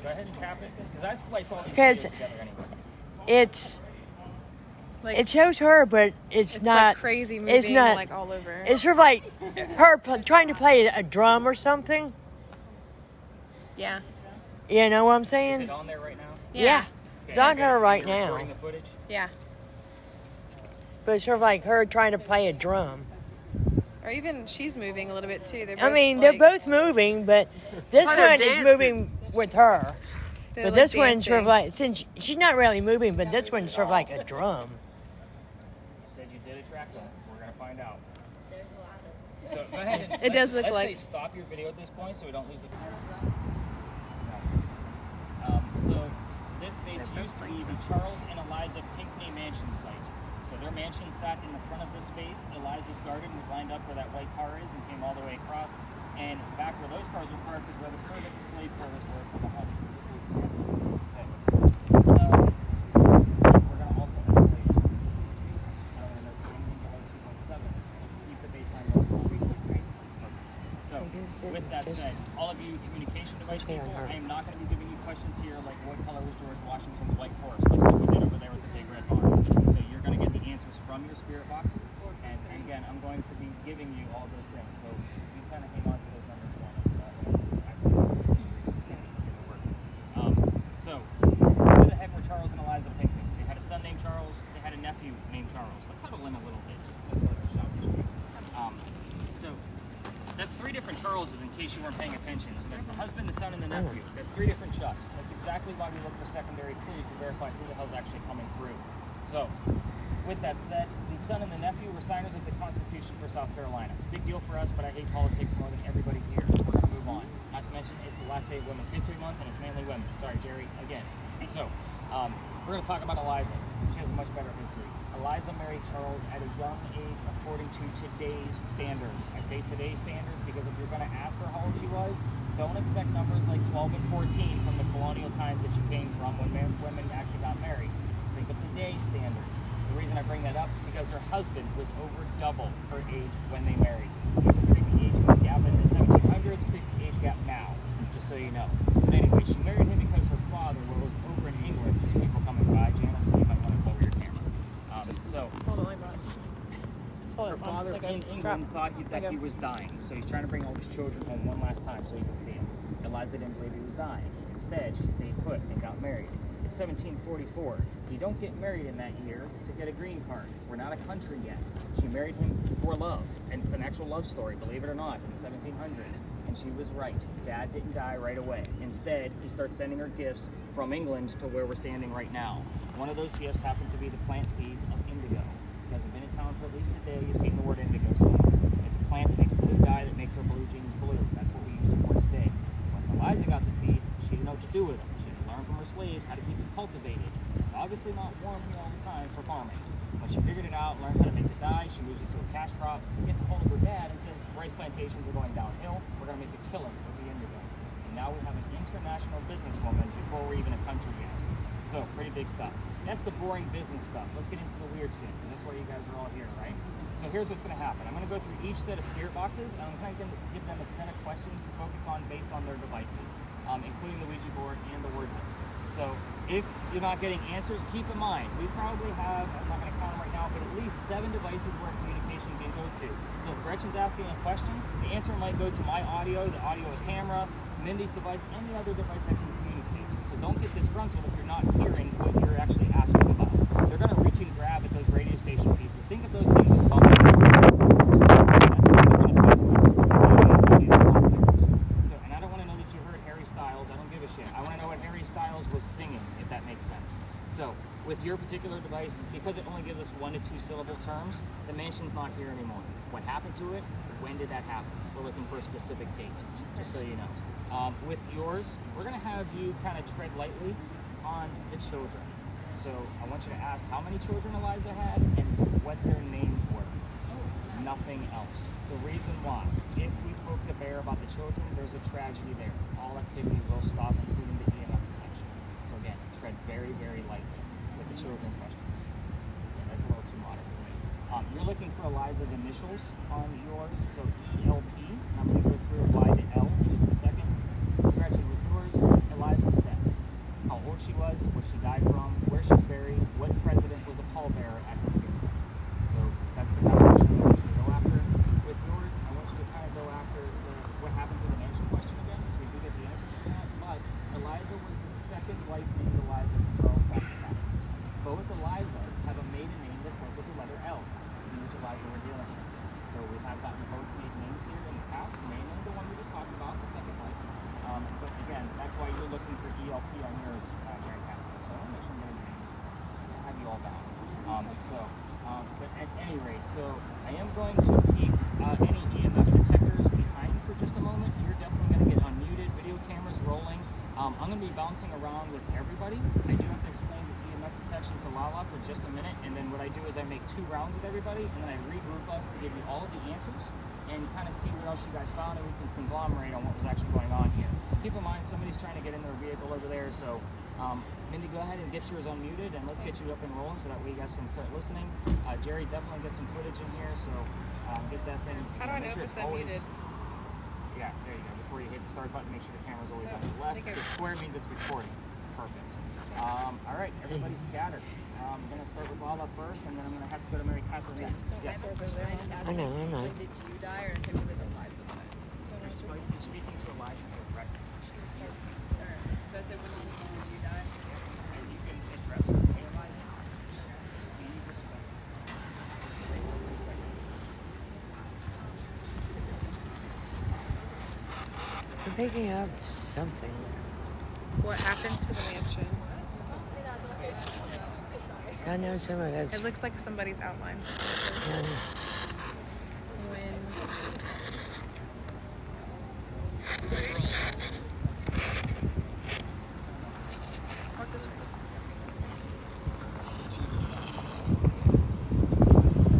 Go ahead and tap it, because I splice all these Because videos together anyway. it's Like, it shows her, but it's not like crazy moving, It's not like all over. It's sort of like her trying to play a drum or something. Yeah. You know what I'm Is saying? it on there right now? Yeah. It's on her right now. Recording the footage? Yeah. But it's sort of like her trying to play a drum. Or even she's moving a little bit too. I mean, they're both moving, but this Why they're one is dancing. moving with her. they're, But like, this one's sort of dancing. like, since she's not really moving, but this one's sort of like a drum. You said you did attract them. We're going to find out. So go ahead and It does look let's like- say stop your video at this point so we don't lose the so this base used to be the Charles and Eliza Pinckney mansion site. So their mansion sat in the front of this space. Eliza's garden was lined up where that white car is and came all the way across. And back where those cars were parked is where the servant and slave quarters were for the home. Okay. We're going to also escalate. I don't want to know anything below 2.7. Keep the baseline low. So, with that said, all of you communication device people, I am not going to be giving you questions here like what color was George Washington's white horse, like what we did over there with the big red barn. So you're going to get the answers from your spirit boxes, and again, I'm going to be giving you all those things. So you kind of hang on to those numbers for me. So, who the heck were Charles and Eliza Pinckney? They had a son named Charles. They had a nephew named Charles. Let's have a limit a little bit, just to look at the shop. So. That's three different Charleses in case you weren't paying attention. So there's the husband, the son, and the nephew. That's three different Chucks. That's exactly why we look for secondary clues to verify who the hell's actually coming through. So, with that said, the son and the nephew were signers of the Constitution for South Carolina. Big deal for us, but I hate politics more than everybody here. We're going to move on. Not to mention, it's the last day of Women's History Month, and it's mainly women. Sorry, Jerry, again. So, we're going to talk about Eliza. She has a much better history. Eliza married Charles at a young age according to today's standards. I say today's standards because if you're going to ask her how old she was, don't expect numbers like 12 and 14 from the colonial times that she came from when women actually got married. Think of today's standards. The reason I bring that up is because her husband was over double her age when they married. There's a creepy age gap in the 1700s, creepy age gap now, just so you know. But anyway, she married him because her father was over in England. There's people coming by, Janice, so you might want to lower your camera. Hold on, just hold Her it. father Like in a England drop. thought that he was dying, so he's trying to bring all his children home one last time so he can see him. Eliza didn't believe he was dying. Instead, she stayed put and got married. It's 1744. You don't get married in that year to get a green card. We're not a country yet. She married him for love, and it's an actual love story, believe it or not, in the 1700s. And she was right. Dad didn't die right away. Instead, he starts sending her gifts from England to where we're standing right now. One of those gifts happens to be the plant seeds of indigo. You guys have been in town for at least a day, you've seen the word indigo somewhere. It's a plant that makes blue dye that makes her blue jeans blue. That's what we use it for today. When Eliza got the seeds, she didn't know what to do with them. She had to learn from her slaves how to keep it cultivated. It's obviously not warm here all the time for farming. When she figured it out, learned how to make the dye, she moves it to a cash crop, gets a hold of her dad and says, rice plantations are going downhill, we're going to make a killing with the indigo. And now we have an international businesswoman before we're even a country yet. So, pretty big stuff. That's the boring business stuff. Let's get into the weird shit, and that's why you guys are all here, right? So here's what's going to happen. I'm going to go through each set of spirit boxes, and I'm going to give them a set of questions to focus on based on their devices, including the Ouija board and the word list. So if you're not getting answers, keep in mind, we probably have, I'm not going to count them right now, but at least 7 devices where communication can go to. So if Gretchen's asking a question, the answer might go to my audio, the audio of camera, Mindy's device, any other device I can communicate to. So don't get disgruntled if you're not hearing what you're actually asking about. They're going to reach and grab at those radio station pieces. Think of those things as bumping. That's the way they're going to talk to us is through the song lyrics. So, and I don't want to know that you heard Harry Styles. I don't give a shit. I want to know what Harry Styles was singing, if that makes sense. So, with your particular device, because it only gives us 1 to 2 syllable terms, the mansion's not here anymore. What happened to it? When did that happen? We're looking for a specific date, just so you know. With yours, we're going to have you kind of tread lightly on the children. So I want you to ask how many children Eliza had and what their names were. Nothing else. The reason why, if we poke the bear about the children, there's a tragedy there. All activity will stop, including the EMF detection. So again, tread very, very lightly with the children questions. Yeah, that's a little too modern for me. You're looking for Eliza's initials on yours, so ELP. I'm going to go through Y to L in just a second. Gretchen, with yours, Eliza's death. Eliza was the second wife named Eliza from Charles Washington. Both Elizas have a maiden name that starts with the letter L. See which Eliza we're dealing with. So we have gotten both maiden names here in the past, mainly the one we just talked about, the second wife. But again, that's why you're looking for ELP on yours, Mary Catherine. So I'll make sure I'm going to have you all down. But at any rate, so I am going to keep any EMF detectors behind for just a moment. You're definitely going to get unmuted, video cameras rolling. I'm going to be bouncing around with everybody. I do have to explain the EMF detection to Lala for just a minute, and then what I do is I make 2 rounds with everybody, and then I regroup us to give you all of the answers and kind of see what else you guys found, and we can conglomerate on what was actually going on here. Keep in mind, somebody's trying to get in their vehicle over there, so Mindy, go ahead and get yours unmuted, and let's get you up and rolling so that way you guys can start listening. Jerry, definitely get some footage in here, so get that thing. How do I know if it's unmuted? Yeah, there you go. Before you hit the start button, make sure the camera's always on the left. The square means it's recording. Perfect. All right, everybody scattered. I'm going to start with Lala first, and then I'm going to have to go to Mary Catherine next. Yes. I know. When did you die, or is it really Eliza died? You're speaking to Elijah, correct? She's here. So I said, when did you die? And you can address her as Hey, Elijah. We need respect. I'm picking up something. What happened to the mansion? I know some of that's. It looks like somebody's outline. Yeah. When walk this way.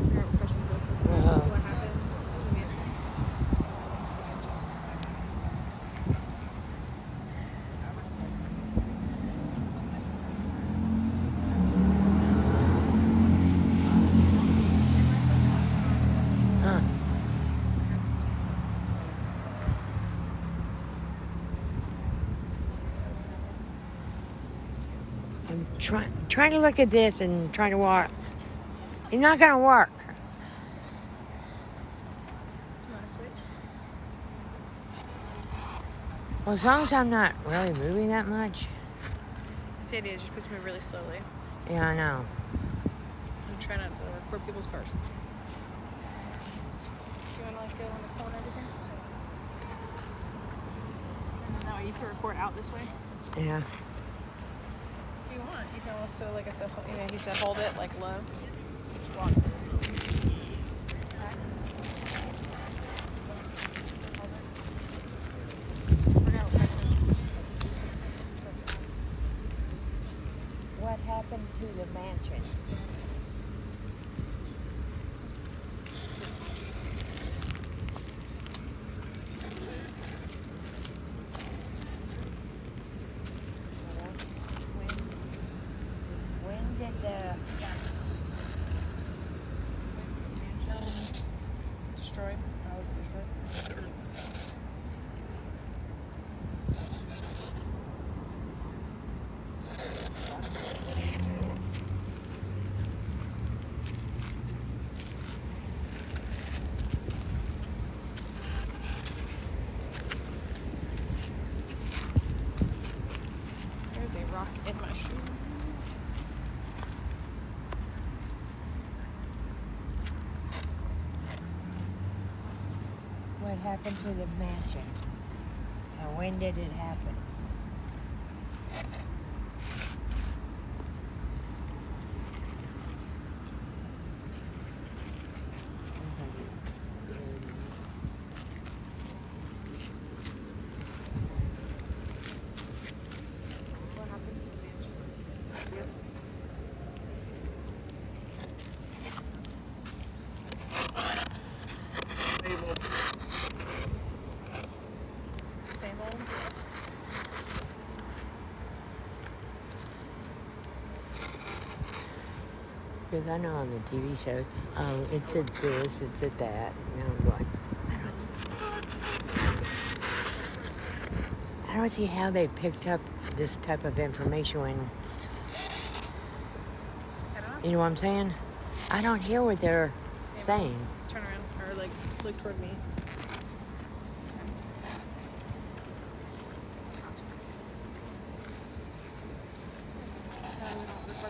Figure out what questions those were. Well, What happened to the mansion? huh. I'm trying to look at this and trying to walk. It's not gonna work. Do you want to switch? Well, as long as I'm not really moving that much. That's the idea. Just supposed to move really slowly. Yeah, I know. I'm trying not to record people's cars. Do you want to like go in the corner over here? And then that way you can record out this way. Yeah. If you want, you can also, like I said, he said hold it like low. Walk. What happened to the mansion? When did the Destroyed. How was it destroyed? There's a rock in my shoe. what happened to the mansion? And when did it happen? What happened to the mansion? Same old. Because I know on the TV shows, oh, it's at this, it's at that. And I'm going, I don't see how they picked up this type of information when, I don't know. you know what I'm saying? I don't hear what they're saying. Turn around or like look toward me.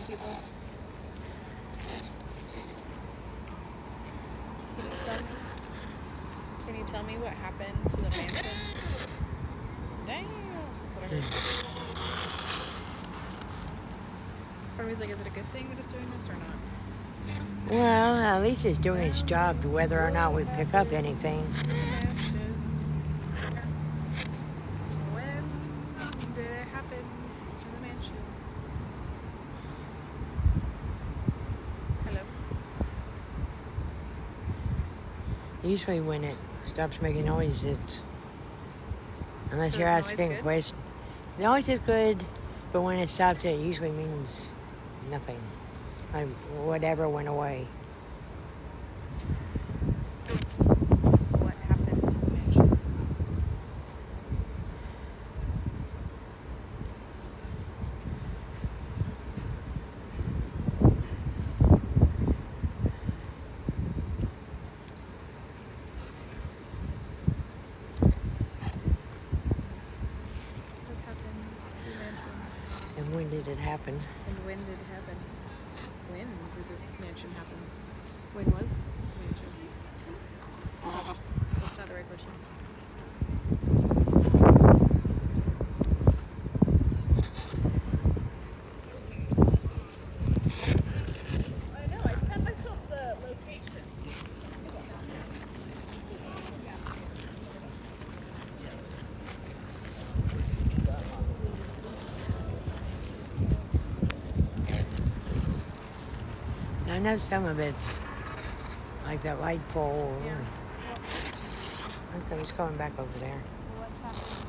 killing people. Can you tell me what happened to the mansion? Damn. That's what I heard. Part of me's like, is it a good thing that it's doing this or not? Well, at least it's doing its job, whether or not we pick up anything. Mansion. When did it happen in the mansion? Hello. Usually when it stops making noise, it's... Unless So you're is the noise asking good? questions. The noise is good, but when it stops, it usually means nothing. Like whatever went away. What happened to the mansion? What happened to the mansion? And when did it happen? And when did it happen? When did the mansion happen? When was the mansion? That's not the right question. I know, I sent myself the location. I know some of it's like that light pole. Yeah. Okay, it's going back over there. What happened?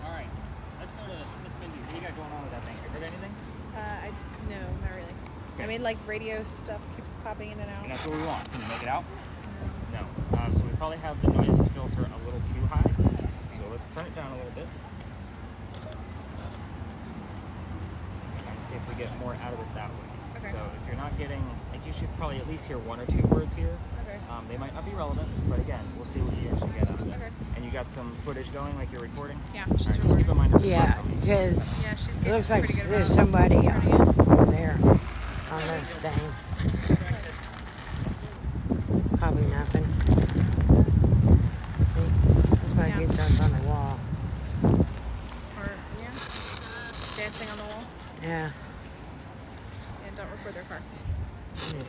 All right, let's go to Miss Mindy. What do you got going on with that thing? You heard anything? No, not really. I mean, like radio stuff keeps popping in and out. And that's what we want. Can you make it out? No. So we probably have the noise filter a little too high. So let's turn it down a little bit. And see if we get more out of it that way. Okay. So if you're not getting, like you should probably at least hear one or two words here. Okay. They might not be relevant, but again, we'll see what you actually get out of it. Okay. And you got some footage going, like you're recording? Yeah, All she's right, just keep in recording. mind there's a Yeah, microphone. because Yeah, she's it getting looks like pretty good there's about somebody turning it. over there on the thing. Probably nothing. See? Looks like Yeah. it's up on the wall. Or, yeah. Dancing on the wall. Yeah. And don't record their car. Yeah.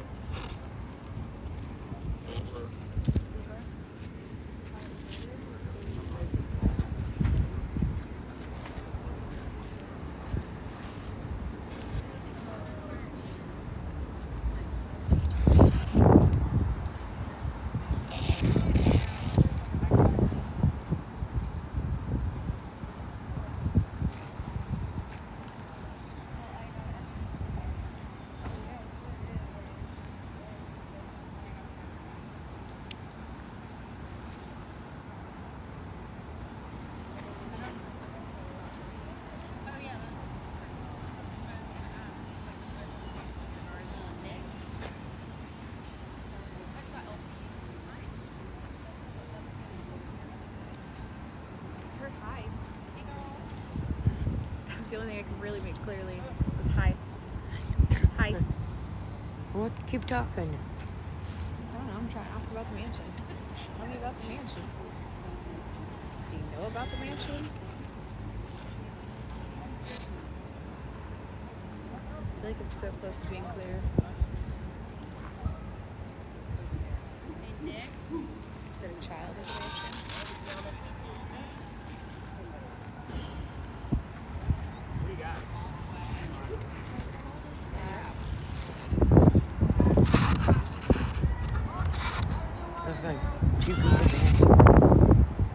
Her hi. That was the only thing I could really make clearly was hi. Hi. Well, keep talking. I don't know. I'm trying to ask about the mansion. Just tell me about the mansion. Do you know about the mansion? I feel like it's so close to being clear. Is it a child in the mansion? What do you got? Looks like two people dancing.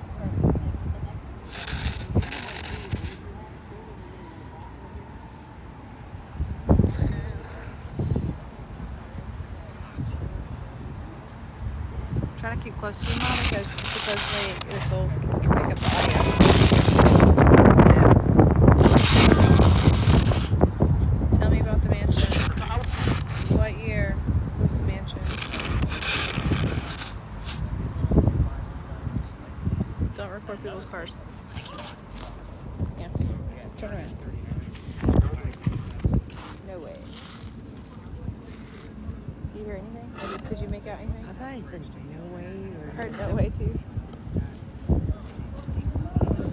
trying to keep close to you, Mom, because supposedly this will pick up the audio. Tell me about the mansion. What year was the mansion? Don't record people's cars. Yeah, just turn around. No way. Do you hear anything? Or could you make out anything? I thought he said no way or I heard no something. way too.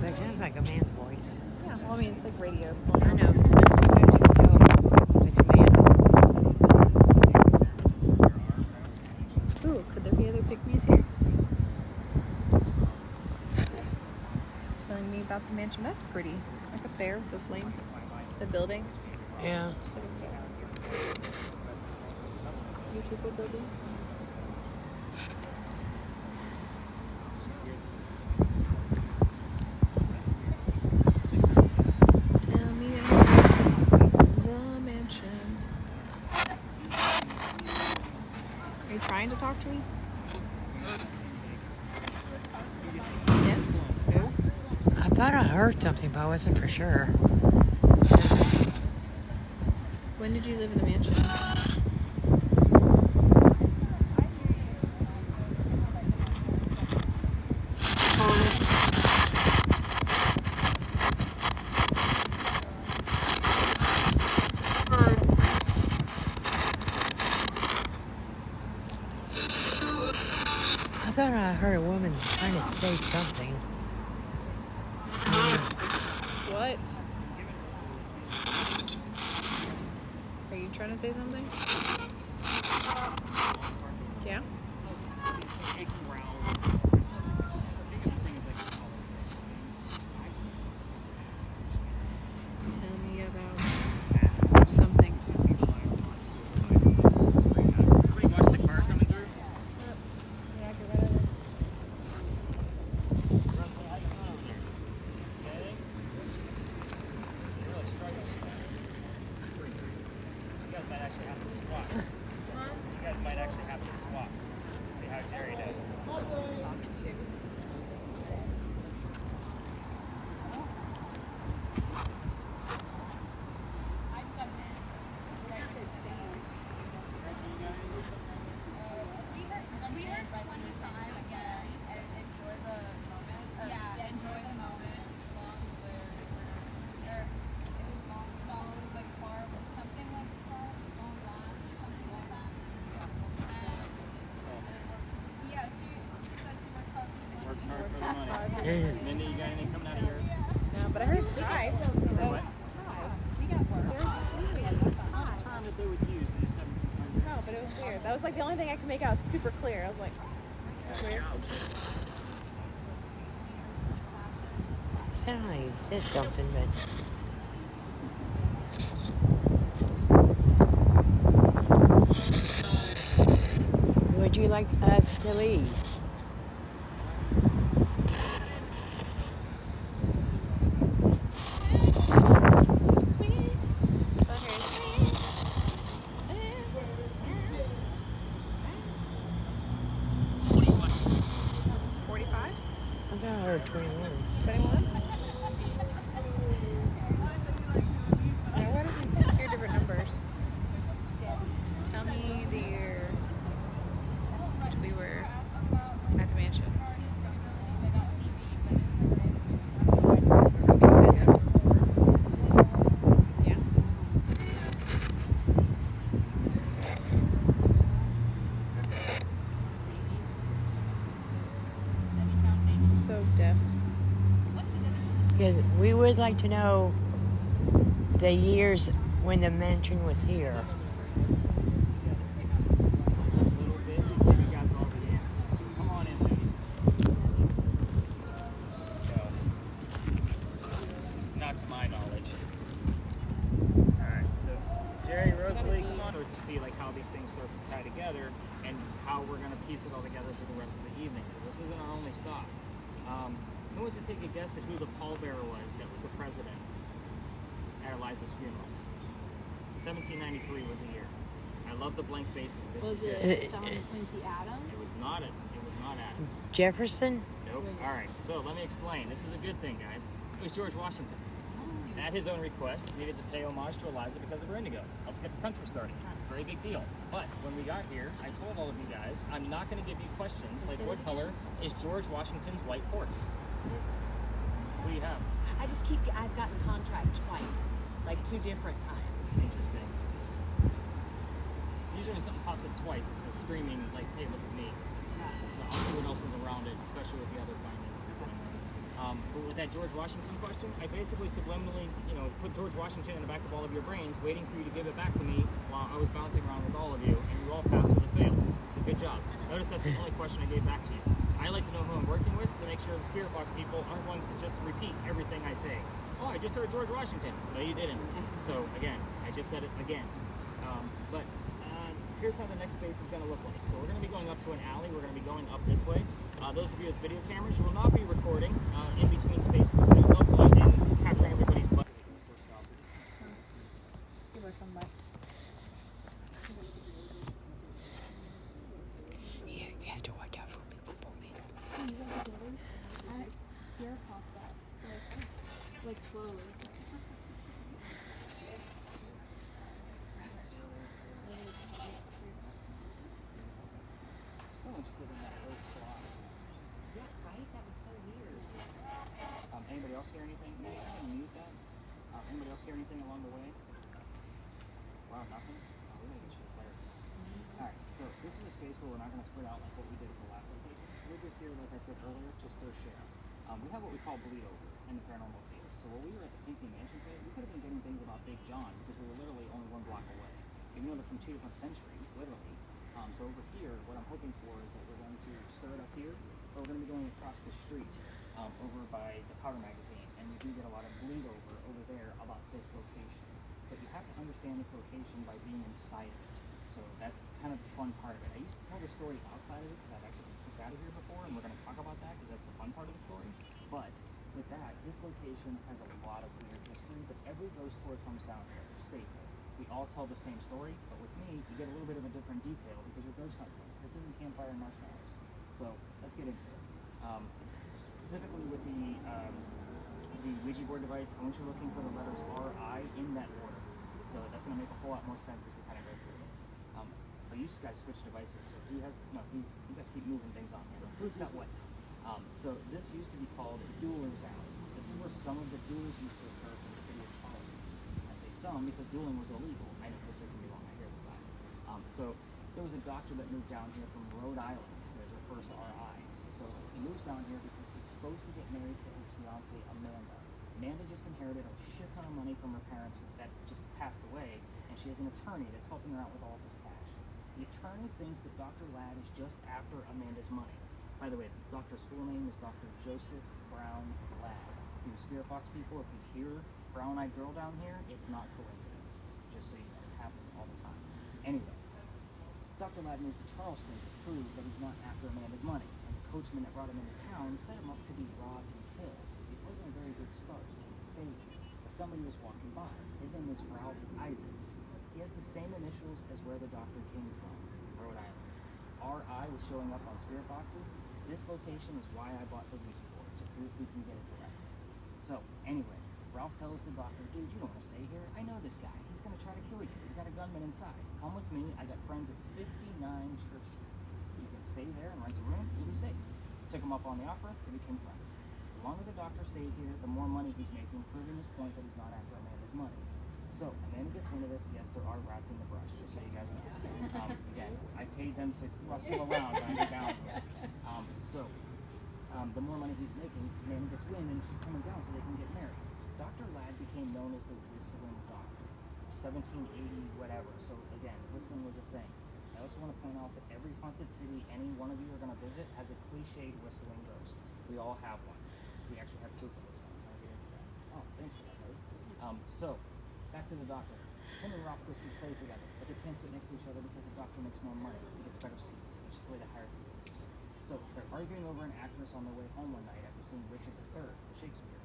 But it sounds like a man's voice. Yeah, well, I mean, it's like radio. I know. Sometimes you can tell if it's a man. Ooh, could there be other pygmies here? Telling me about the mansion. That's pretty. Like up there with the flame. The building. Yeah. Just like a beautiful building. Tell me about the mansion. Are you trying to talk to me? Yes? No? I thought I heard something, but I wasn't for sure. When did you live in the mansion? I thought I heard a woman trying to say something. What? Are you trying to say something? Yeah? Tell me about something. Yeah, get rid of it. Mindy, you got anything coming out of yours? No, but I heard five. What? Term that they would use in the 1700s. No, but it was weird. That was like the only thing I could make out super clear. I was like, that's weird. It sounded like he said something, but would you like us to leave? So here's 45? I thought I heard 21. 21? Now, why did you hear different numbers? Tell me the year we were at the mansion. Yeah. I'm so deaf. Because we would like to know the years when the mansion was here. little bit. You guys all the answers. So come on in, ladies. No. Not to my knowledge. Alright, so Jerry, Rosalie, come on over to see like how these things start to tie together and how we're going to piece it all together for the rest of the evening. Because this isn't our only stop. Who wants to take a guess at who the pallbearer was that was the president at Eliza's funeral? 1793 was the year. I love the blank faces. This Was is it Thomas Quincy Adams? It was not not Adams. Jefferson? Nope. All right, so let me explain. This is a good thing, guys. It was George Washington. At his own request, needed to pay homage to Eliza because of her indigo. Helped get the country started. Very big deal. But when we got here, I told all of you guys, I'm not going to give you questions like what color is George Washington's white horse? What do you have? I've gotten contract twice, like 2 different times. Interesting. Usually when something pops up twice, it's a screaming, like, hey, look at me. So I'll see what else is around it, especially with the other finances going on. But with that George Washington question, I basically subliminally, put George Washington in the back of all of your brains, waiting for you to give it back to me while I was bouncing around with all of you, and you all passed with a fail. So good job. Notice that's the only question I gave back to you. I like to know who I'm working with to make sure the Spirit Box people aren't going to just repeat everything I say. Oh, I just heard George Washington. No, you didn't. So again, I just said it again. But here's how the next space is going to look like. So we're going to be going up to an alley. We're going to be going up this way. Those of you with video cameras, you will not be recording in between spaces. There's no point in capturing everybody's butt. Yeah, you had to watch out for people for me. Here popped up. Like slowly. So interested in that oak clock. Yeah, right? That was so weird. Anybody else hear anything? Can you mute that? Anybody else hear anything along the way? Wow, nothing? Oh, we're going to get you this better. Alright, so this is a space where we're not going to spread out like what we did at the last location. We're just here, like I said earlier, to stir share. We have what we call bleed over in the paranormal field. So while we were at the Pinky Mansion today, we could have been getting things about Big John because we were literally only 1 block away. Even though they're from 2 different centuries, literally. So over here, what I'm hoping for is that we're going to stir it up here, or we're going to be going across the street over by the Powder Magazine, and we do get a lot of bleed over there about this location. But you have to understand this location by being inside of it. So that's kind of the fun part of it. I used to tell the story outside of it because I've actually been kicked out of here before, and we're going to talk about that because that's the fun part of the story. But with that, this location has a lot of weird history, but every ghost tour comes down here. It's a staple. We all tell the same story, but with me, you get a little bit of a different detail because you're ghost hunting. This isn't campfire and marshmallows. So let's get into it. Specifically with the Ouija board device, I want you looking for the letters R-I in that order. So that's going to make a whole lot more sense as we kind of go through this. But you guys switch devices, so you guys keep moving things on here. Who's got what? So this used to be called Dueler's Alley. This is where some of the duels used to occur in the city of Charleston. I say some because dueling was illegal. I know history can be wrong, I hear the size. So there was a doctor that moved down here from Rhode Island. There's her first R.I. So he moves down here because he's supposed to get married to his fiancée, Amanda. Amanda just inherited a shit ton of money from her parents that just passed away, and she has an attorney that's helping her out with all this cash. The attorney thinks that Dr. Ladd is just after Amanda's money. By the way, the doctor's full name is Dr. Joseph Brown Ladd. You Spirit Box people, if you hear brown-eyed girl down here, it's not coincidence. Just so you know, it happens all the time. Anyway, Dr. Ladd moved to Charleston to prove that he's not after Amanda's money. And the coachman that brought him into town set him up to be robbed and killed. It wasn't a very good start to the stage, but somebody was walking by. His name was Ralph Isaacs. He has the same initials as where the doctor came from, Rhode Island. R.I. was showing up on Spirit Boxes. This location is why I bought the Ouija board, to see if we can get it correct. So, anyway, Ralph tells the doctor, dude, you don't want to stay here. I know this guy. He's going to try to kill you. He's got a gunman inside. Come with me. I got friends at 59 Church Street. You can stay there and rent a room. You'll be safe. Took him up on the offer. They became friends. The longer the doctor stayed here, the more money he's making, proving his point that he's not after Amanda's money. So, Amanda gets wind of this. Yes, there are rats in the brush, just so you guys know. Again, I paid them to rustle around when I get down here. The more money he's making, Amanda gets wind and she's coming down so they can get married. Dr. Ladd became known as the Whistling Doctor. 1780 whatever. So again, whistling was a thing. I also want to point out that every haunted city any one of you are going to visit has a cliched whistling ghost. We all have one. We actually have proof of this one. I'll get into that. Oh, thanks for that, buddy. So, back to the doctor. Him and Ralph go see plays together, but they can't sit next to each other because the doctor makes more money. He gets better seats. It's just the way the hierarchy works. So they're arguing over an actress on their way home one night after seeing Richard III, the Shakespeare.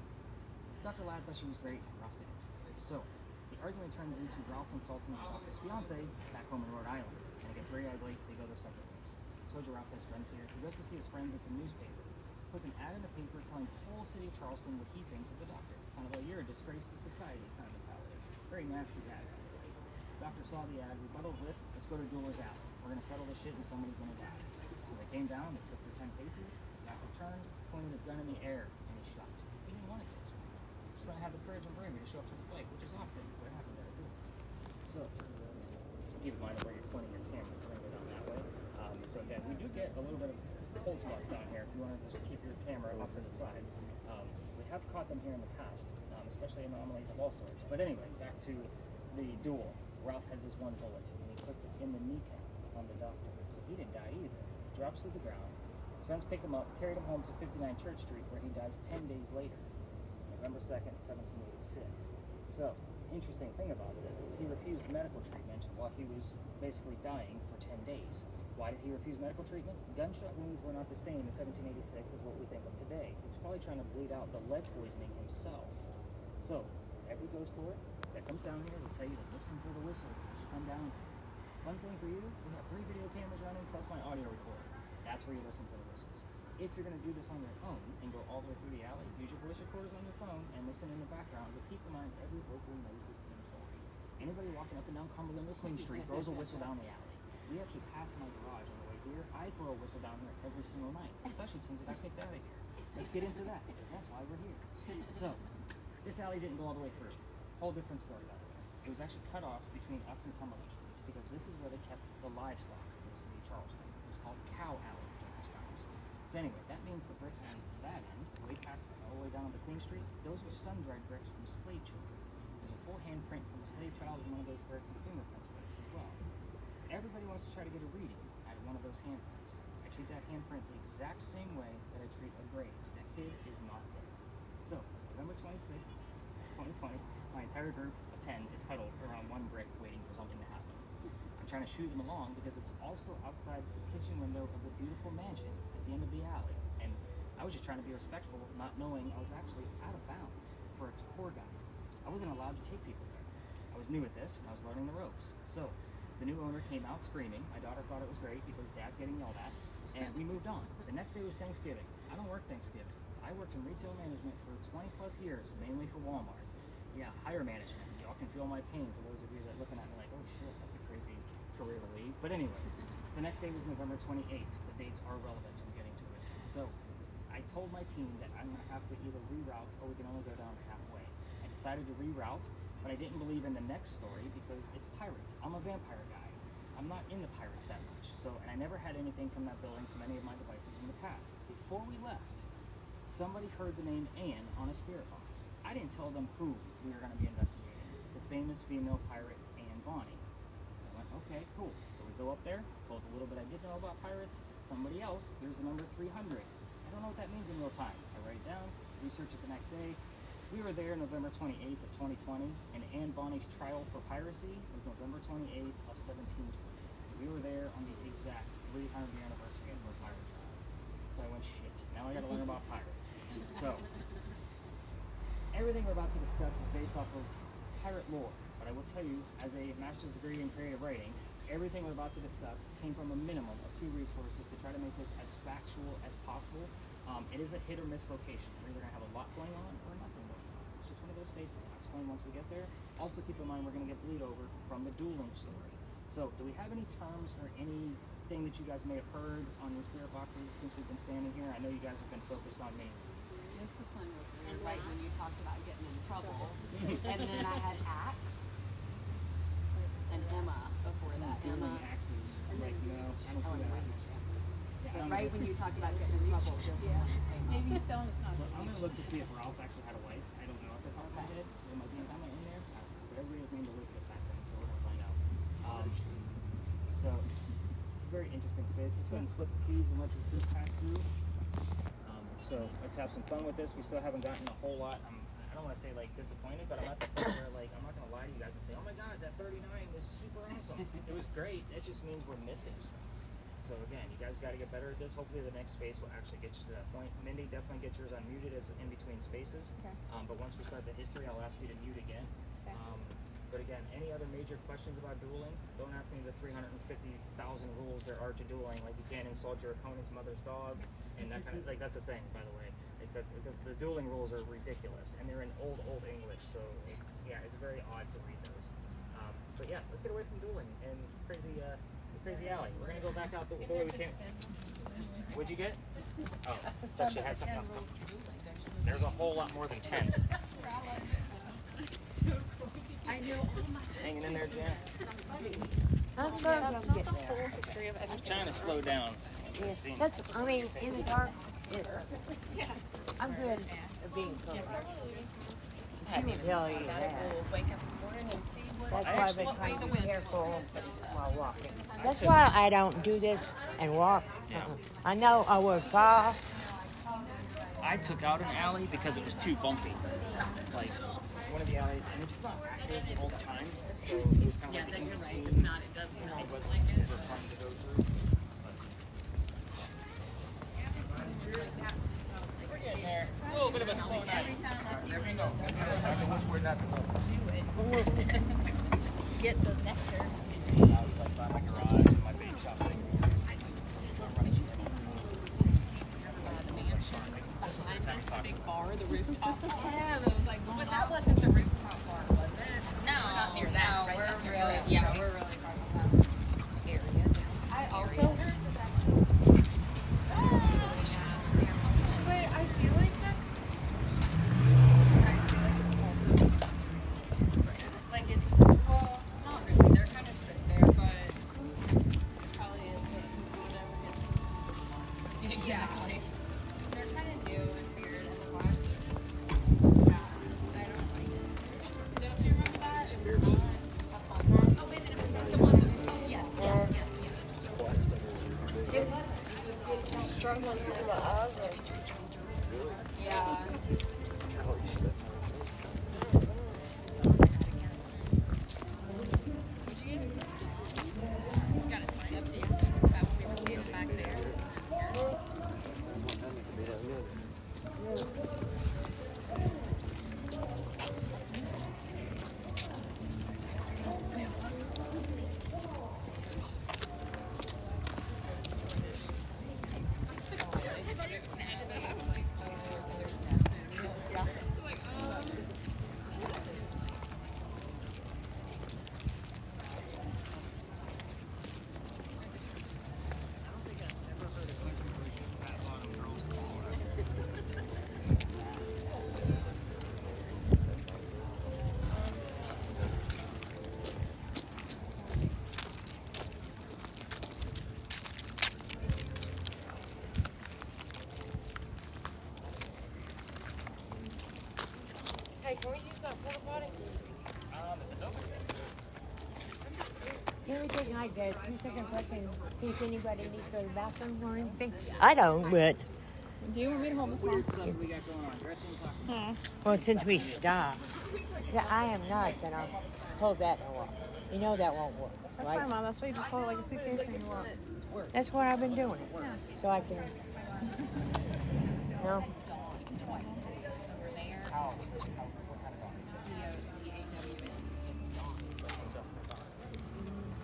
Dr. Ladd thought she was great, and Ralph didn't. So the argument turns into Ralph insulting the doctor's fiance back home in Rhode Island, and it gets very ugly. They go their separate ways. told you Ralph has friends here. He goes to see his friends at the newspaper. Puts an ad in the paper telling the whole city of Charleston what he thinks of the doctor. Kind of like, you're a disgrace to society kind of mentality. Very nasty ad, by the way. The doctor saw the ad, rebutted with, let's go to Dueler's Alley. We're going to settle this shit and somebody's going to die. So they came down, they took their 10 paces, the doctor turned, pointed his gun in the air, and he shot. He didn't want to kill his friend. He just want to have the courage and bravery to show up to the fight, which is often what happened at a duel. So, keep in mind where you're pointing your camera, so we're going to go down that way. So again, we do get a little bit of cold spots down here if you want to just keep your camera off to the side. We have caught them here in the past, especially anomalies of all sorts. But anyway, back to the duel. Ralph has his one bullet, and he puts it in the kneecap on the doctor. So he didn't die either. He drops to the ground. His friends picked him up, carried him home to 59 Church Street, where he dies 10 days later, November 2nd, 1786. So, interesting thing about this is he refused medical treatment while he was basically dying for 10 days. Why did he refuse medical treatment? Gunshot wounds were not the same in 1786 as what we think of today. He was probably trying to bleed out the lead poisoning himself. So, every ghost tour that comes down here will tell you to listen for the whistles as you come down here. Fun thing for you, we have 3 video cameras running plus my audio recorder. That's where you listen for the whistles. If you're going to do this on your own and go all the way through the alley, use your voice recorders on your phone and listen in the background, but keep in mind every vocal knows this theme story. Anybody walking up and down Cumberland or Queen Street throws a whistle down the alley. We actually passed my garage on the way here. I throw a whistle down here every single night, especially since I got kicked out of here. Let's get into that, because that's why we're here. So, this alley didn't go all the way through. Whole different story, by the way. It was actually cut off between us and Cumberland Street, because this is where they kept the livestock for the city of Charleston. It was called Cow Alley during those times. So anyway, that means the bricks on that end, way past all the way down to Queen Street, those were sun-dried bricks from slave children. There's a full handprint from a slave child in one of those bricks and fingerprints bricks as well. Everybody wants to try to get a reading at one of those handprints. I treat that handprint the exact same way that I treat a grave. That kid is not there. So, November 26th, 2020, my entire group of 10 is huddled around one brick waiting for something to happen. I'm trying to shoot them along because it's also outside the kitchen window of the beautiful mansion at the end of the alley. And I was just trying to be respectful, not knowing I was actually out of bounds for a tour guide. I wasn't allowed to take people there. I was new at this and I was learning the ropes. So, the new owner came out screaming. My daughter thought it was great because dad's getting yelled at. And we moved on. The next day was Thanksgiving. I don't work Thanksgiving. I worked in retail management for 20 plus years, mainly for Walmart. Yeah, higher management. Y'all can feel my pain for those of you that are looking at me like, oh shit, that's a crazy career to leave. But anyway, the next day was November 28th. The dates are relevant to getting to it. So I told my team that I'm going to have to either reroute or we can only go down halfway. I decided to reroute, but I didn't believe in the next story because it's pirates. I'm a vampire guy. I'm not into pirates that much. So, and I never had anything from that building from any of my devices in the past. Before we left, somebody heard the name Anne on a spirit box. I didn't tell them who we were going to be investigating. The famous female pirate Anne Bonny. So I went, okay, cool. So we go up there, told a little bit I did know about pirates. Somebody else, here's the number 300. I don't know what that means in real time. I write it down, research it the next day. We were there November 28th of 2020, and Anne Bonny's trial for piracy was November 28th of 1720. We were there on the exact 300th anniversary of her pirate trial. So I went, shit, now I gotta learn about pirates. So, everything we're about to discuss is based off of pirate lore, but I will tell you, as a master's degree in creative writing, everything we're about to discuss came from a minimum of 2 resources to try to make this as factual as possible. It is a hit or miss location. We're either gonna have a lot going on or nothing going on. It's just one of those spaces. I'll explain once we get there. Also keep in mind we're gonna get bleed over from the dueling story. So, do we have any terms or anything that you guys may have heard on your spirit boxes since we've been standing here? I know you guys have been focused on me. Discipline was weird, right when you talked about getting in trouble. And then I had Axe and Emma before that. Dueling axes. Like, no, I don't see that. Yeah, I don't Right know. when you talked about getting in trouble, discipline came up. Maybe someone's not. So I'm gonna look to see if Ralph actually had a wife. I don't know off the top of my head. There might be an Emma in there, but everybody was named Elizabeth back then, so we're gonna find out. So very interesting space. Let's go ahead and split the seas and let this group pass through. So let's have some fun with this. We still haven't gotten a whole lot. I don't want to say like disappointed, but I'm at the point where like I'm not gonna lie to you guys and say, oh my god, that 39 was super awesome. It was great. It just means we're missing stuff. So again, you guys got to get better at this. Hopefully the next space will actually get you to that point. Mindy, definitely get yours unmuted as in between spaces. Okay. But once we start the history, I'll ask you to mute again. Okay. But again, any other major questions about dueling, don't ask me the 350,000 rules there are to dueling. Like you can't insult your opponent's mother's dog, and that kind of like that's a thing, by the way. Like the dueling rules are ridiculous, and they're in old English. So yeah, it's very odd to read those. But yeah, let's get away from dueling and crazy alley. We're gonna go back out the way we came. What'd you get? Oh, thought she had something else. There's a whole lot more than 10. I know. Hanging in there, Jan. I'm going to get there. History of I'm trying to slow down. Yeah, that's, I mean, in the dark, I'm good at being comfortable. She will tell you that. We'll wake up in the morning and see what. That's why I've been trying to be careful while walking. That's why I don't do this and walk. I know I would fall. I took out an alley because it was too bumpy. Like one of the alleys, and it's not active all the time, so it was kind of like the in-between. It's not. It does smell It just wasn't like it. super fun to go through. We're getting there. A little bit of a slow night. Get the nectar. Like by my garage and my bait shop. That's the big bar, the rooftop bar. Yeah, that was like going But that wasn't the rooftop bar, was it? No, we're not near that, no, right? we're That's near really- the- yeah, okay. we're really far from that area. I also area. heard that that's just. But I feel like that's. I feel like it's also. Like it's. Well, not really. They're kind of strict there, but. Probably is whatever gets. Exactly. They're kind of new and weird, and the vibes are just. Yeah, I don't like it. Don't you remember that? It was fun. That's fun. Oh, wait a minute. Was that the one? Oh, yes. It wasn't. Struggling with my eyes. Yeah. Got it twice. That one we were seeing back there. Hey, can we use that porta potty? If it's open. Can we take like a 2-second break in case anybody needs to go to the bathroom or anything? I don't, but. Do you want me to hold this Weird one? stuff we got going on. Gretchen, talk. Well, since we stopped, I am not gonna hold that off. You know that won't work, That's fine, right? Mom. That's why you just hold it like a suitcase and you walk. That's what I've been doing. So I can. No. Over there. What kind of dog? D-O-D-A-W-N. It's dawn.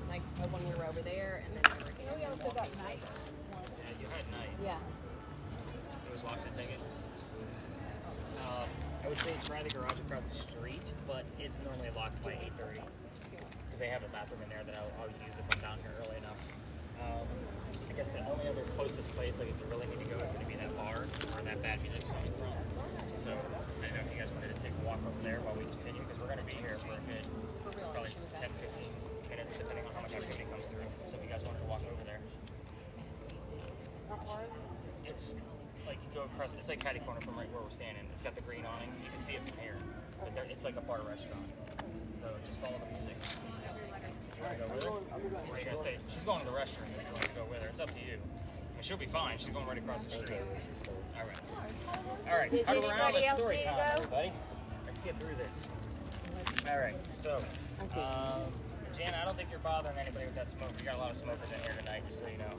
Like when we were over there, and then we were here. We also got night. Yeah, you had night. Yeah. It was locked to take it. I would say try the garage across the street, but it's normally locked by 8:30 because they have a bathroom in there that I'll use if I'm down here early enough. I guess the only other closest place, like if you really need to go, is going to be that bar where that bad music's coming from. So I don't know if you guys wanted to take a walk over there while we continue because we're going to be here for a good, probably 10-15 minutes depending on how much activity comes through. So if you guys wanted to walk over there. It's like you go across, it's like catty corner from right where we're standing. It's got the green awning. You can see it from here. But it's like a bar restaurant. So just follow the music. You want to go with her? Or are you going to stay? She's going to the restroom if you want to go with her. It's up to you. I mean, she'll be fine. She's going right across the street. All right. All right. Does Huddle around. anybody It's else story need to time, go? everybody. Let's get through this. All right. So, Jan, I don't think you're bothering anybody with that smoke. We got a lot of smokers in here tonight, just so you know.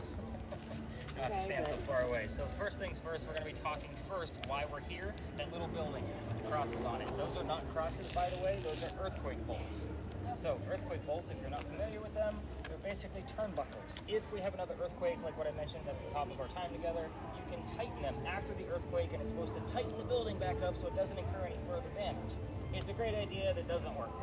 You don't have to stand so far away. So first things first, we're going to be talking first why we're here. That little building with the crosses on it. Those are not crosses, by the way. Those are earthquake bolts. So earthquake bolts, if you're not familiar with them, they're basically turnbuckles. If we have another earthquake, like what I mentioned at the top of our time together, you can tighten them after the earthquake, and it's supposed to tighten the building back up so it doesn't incur any further damage. It's a great idea that doesn't work.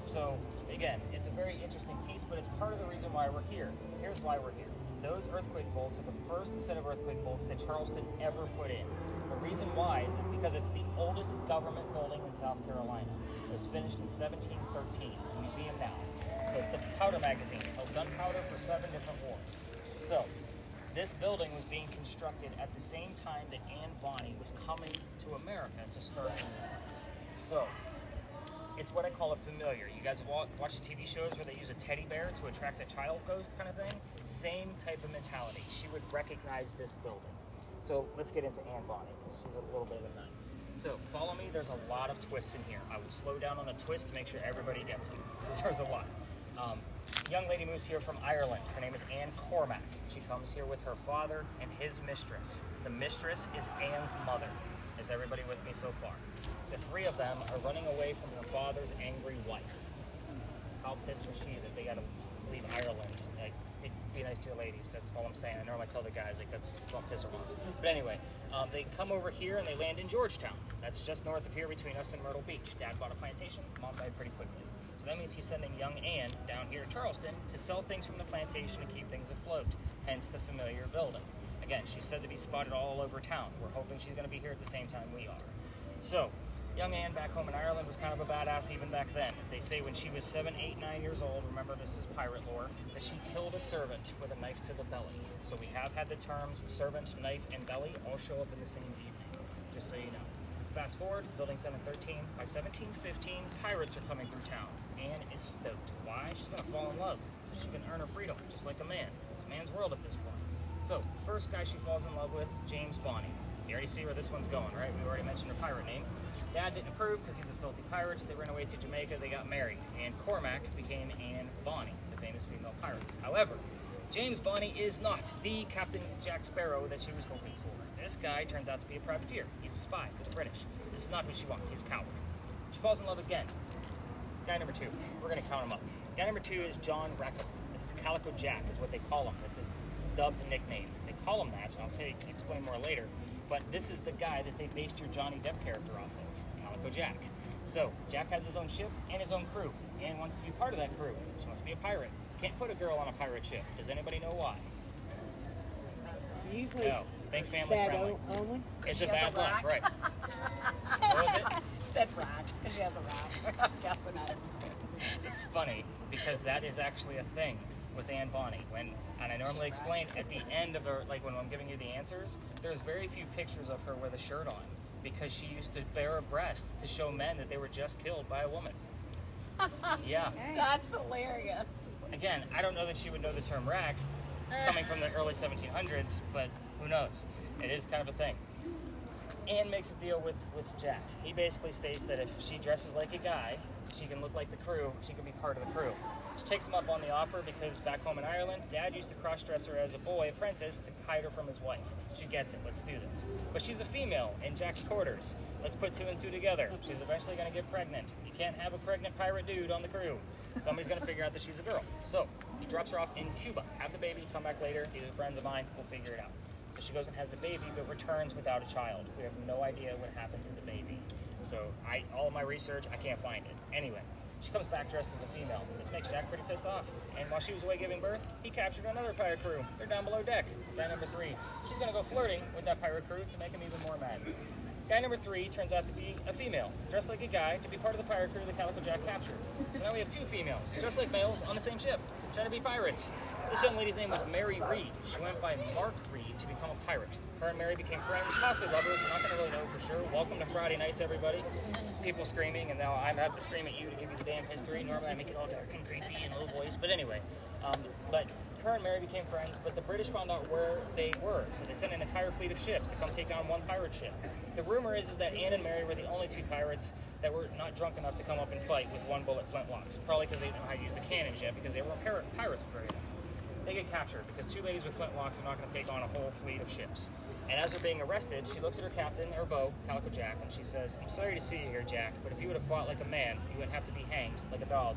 So again, it's a very interesting piece, but it's part of the reason why we're here. Here's why we're here. Those earthquake bolts are the first set of earthquake bolts that Charleston ever put in. The reason why is because it's the oldest government building in South Carolina. It was finished in 1713. It's a museum now. So it's the powder magazine. It held gunpowder for 7 different wars. So this building was being constructed at the same time that Anne Bonny was coming to America to start the war. So it's what I call a familiar. You guys watch the TV shows where they use a teddy bear to attract a child ghost kind of thing? Same type of mentality. She would recognize this building. So let's get into Anne Bonny, because she's a little bit of a nut. So follow me, there's a lot of twists in here. I will slow down on the twist to make sure everybody gets them, because there's a lot. Young lady moves here from Ireland. Her name is Anne Cormack. She comes here with her father and his mistress. The mistress is Anne's mother. Is everybody with me so far? The 3 of them are running away from her father's angry wife. How pissed was she that they got to leave Ireland? Like, be nice to your ladies. That's all I'm saying. I normally tell the guys, like, don't piss her off. But anyway, they come over here and they land in Georgetown. That's just north of here between us and Myrtle Beach. Dad bought a plantation. Mom died pretty quickly. So that means he's sending young Anne down here to Charleston to sell things from the plantation and keep things afloat. Hence the familiar building. Again, she's said to be spotted all over town. We're hoping she's going to be here at the same time we are. So, young Anne back home in Ireland was kind of a badass even back then. They say when she was 7, 8, 9 years old, remember this is pirate lore, that she killed a servant with a knife to the belly. So we have had the terms servant, knife, and belly all show up in the same evening, just so you know. Fast forward, building 713. By 1715, pirates are coming through town. Anne is stoked. Why? She's going to fall in love, so she can earn her freedom, just like a man. It's a man's world at this point. So, first guy she falls in love with, James Bonny. You already see where this one's going, right? We already mentioned her pirate name. Dad didn't approve because he's a filthy pirate. They ran away to Jamaica. They got married. Anne Cormack became Anne Bonny, the famous female pirate. However, James Bonny is not the Captain Jack Sparrow that she was hoping for. This guy turns out to be a privateer. He's a spy for the British. This is not who she wants. He's a coward. She falls in love again. Guy number 2. We're going to count him up. Guy number 2 is John Rackham. This is Calico Jack, is what they call him. That's his dubbed nickname. They call him that, so I'll explain more later. But this is the guy that they based your Johnny Depp character off of, Calico Jack. So, Jack has his own ship and his own crew. Anne wants to be part of that crew. She wants to be a pirate. Can't put a girl on a pirate ship. Does anybody know why? Usually No. Think family bad friendly. only. It's a bad luck, right. What was it? Said rat, because she has a rat. I'm guessing it. It's funny, because that is actually a thing with Anne Bonny. And I normally explain at the end of her, like when I'm giving you the answers, there's very few pictures of her with a shirt on, because she used to bare her breast to show men that they were just killed by a woman. Yeah. That's hilarious. Again, I don't know that she would know the term rack coming from the early 1700s, but who knows? It is kind of a thing. Anne makes a deal with Jack. He basically states that if she dresses like a guy, she can look like the crew, she can be part of the crew. She takes him up on the offer because back home in Ireland, Dad used to cross-dress her as a boy apprentice to hide her from his wife. She gets it, let's do this. But she's a female in Jack's quarters. Let's put 2 and 2 together. She's eventually going to get pregnant. You can't have a pregnant pirate dude on the crew. Somebody's going to figure out that she's a girl. So he drops her off in Cuba. Have the baby, come back later. These are friends of mine, we'll figure it out. So she goes and has the baby, but returns without a child. We have no idea what happened to the baby. So all of my research, I can't find it. Anyway, she comes back dressed as a female. This makes Jack pretty pissed off. And while she was away giving birth, he captured another pirate crew. They're down below deck. Guy number 3. She's going to go flirting with that pirate crew to make him even more mad. Guy number 3 turns out to be a female, dressed like a guy to be part of the pirate crew that Calico Jack captured. So now we have 2 females, dressed like males on the same ship, trying to be pirates. This young lady's name was Mary Reed. She went by Mark Reed to become a pirate. Her and Mary became friends, possibly lovers. We're not going to really know for sure. Welcome to Friday nights, everybody. People screaming, and now I have to scream at you to give you the damn history. Normally I make it all dark and creepy and low voice, but anyway. But her and Mary became friends, but the British found out where they were, so they sent an entire fleet of ships to come take down one pirate ship. The rumor is that Anne and Mary were the only 2 pirates that were not drunk enough to come up and fight with 1-bullet flintlocks, probably because they didn't know how to use the cannons yet, because they weren't pirates very well. They get captured because 2 ladies with flintlocks are not going to take on a whole fleet of ships. And as they're being arrested, she looks at her captain, or beau, Calico Jack, and she says, "I'm sorry to see you here, Jack, but if you would have fought like a man, you wouldn't have to be hanged like a dog."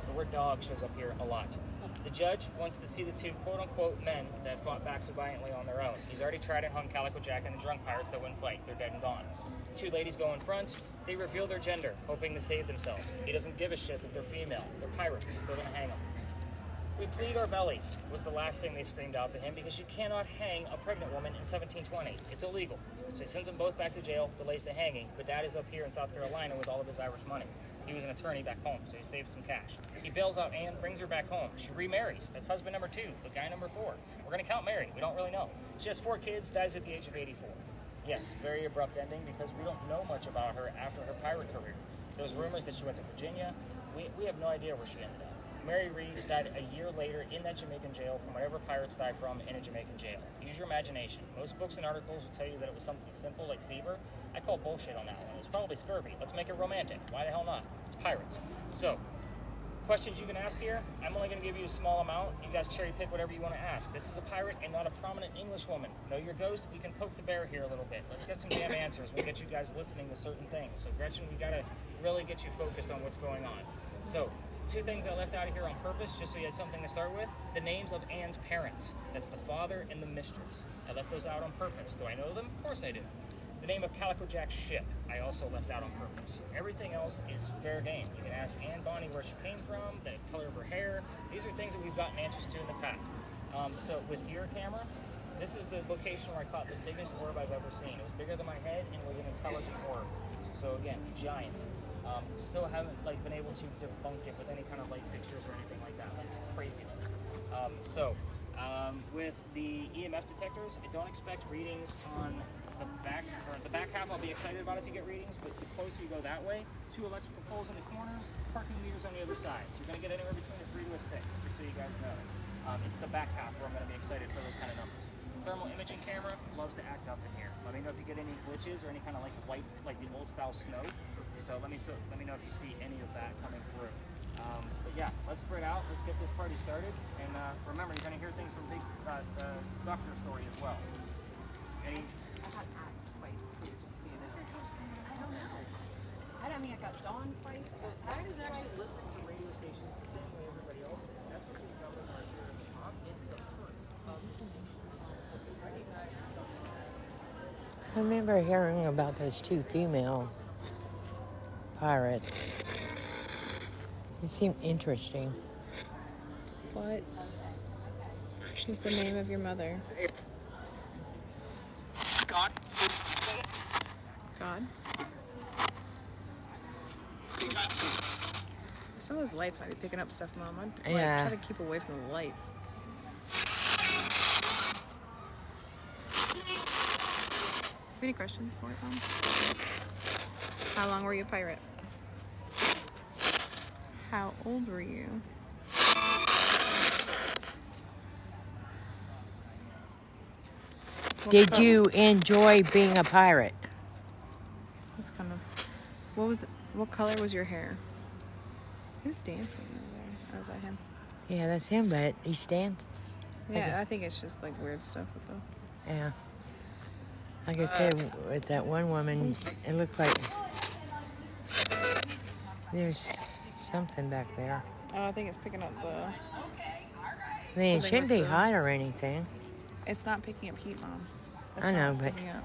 The word dog shows up here a lot. The judge wants to see the 2 quote-unquote men that fought back so valiantly on their own. He's already tried and hung Calico Jack and the drunk pirates that wouldn't fight. They're dead and gone. 2 ladies go in front. They reveal their gender, hoping to save themselves. He doesn't give a shit that they're female. They're pirates. He's still going to hang them. "We plead our bellies," was the last thing they screamed out to him, because you cannot hang a pregnant woman in 1720. It's illegal. So he sends them both back to jail, delays the hanging, but Dad is up here in South Carolina with all of his Irish money. He was an attorney back home, so he saves some cash. He bails out Anne, brings her back home. She remarries. That's husband number 2, the guy number 4. We're going to count married. We don't really know. She has 4 kids, dies at the age of 84. Yes, very abrupt ending, because we don't know much about her after her pirate career. There's rumors that she went to Virginia. We have no idea where she ended up. Mary Reed died a year later in that Jamaican jail from whatever pirates die from in a Jamaican jail. Use your imagination. Most books and articles will tell you that it was something simple like fever. I call bullshit on that one. It was probably scurvy. Let's make it romantic. Why the hell not? It's pirates. So, questions you can ask here, I'm only going to give you a small amount. You guys cherry pick whatever you want to ask. This is a pirate and not a prominent English woman. Know your ghost? We can poke the bear here a little bit. Let's get some damn answers. We'll get you guys listening to certain things. So Gretchen, we got to really get you focused on what's going on. So, 2 things I left out of here on purpose, just so you had something to start with. The names of Anne's parents. That's the father and the mistress. I left those out on purpose. Do I know them? Of course I do. The name of Calico Jack's ship, I also left out on purpose. Everything else is fair game. You can ask Anne Bonny where she came from, the color of her hair. These are things that we've gotten answers to in the past. So with your camera, this is the location where I caught the biggest orb I've ever seen. It was bigger than my head and was an intelligent orb. So again, giant. Still haven't been able to debunk it with any kind of light fixtures or anything like that. Like craziness. With the EMF detectors, I don't expect readings on the back, or the back half I'll be excited about if you get readings, but the closer you go that way, 2 electrical poles in the corners, parking meters on the other side. So you're going to get anywhere between a 3 to a 6, just so you guys know. It's the back half where I'm going to be excited for those kind of numbers. Thermal imaging camera loves to act up in here. Let me know if you get any glitches or any kind of white, like the old style snow. So let me know if you see any of that coming through. But yeah, let's spread out. Let's get this party started. And remember, you're going to hear things from the doctor story as well. Any? I got axed twice too, just seeing it. I don't know. I mean, I got dawned twice. So that is actually listening to radio stations the same way everybody else is. That's what these numbers are here at the top. It's the hertz of the stations. So we recognize something. I remember hearing about those 2 female pirates. They seem interesting. What is the name of your mother? God. God? Some of those lights might be picking up stuff, Mom. I'd try to keep away from the lights. Any questions for it, Mom? How long were you a pirate? How old were you? Did you enjoy being a pirate? That's kind of. What color was your hair? Who's dancing over there? Oh, is that him? Yeah, that's him, but he stands. Yeah, I think it's just weird stuff with the. Yeah. Like I said, with that one woman, it looks like there's something back there. Oh, I think it's picking up the. I mean, it Something shouldn't be like hot or anything. It's not picking up heat, Mom. That's I not know, what's but- picking up.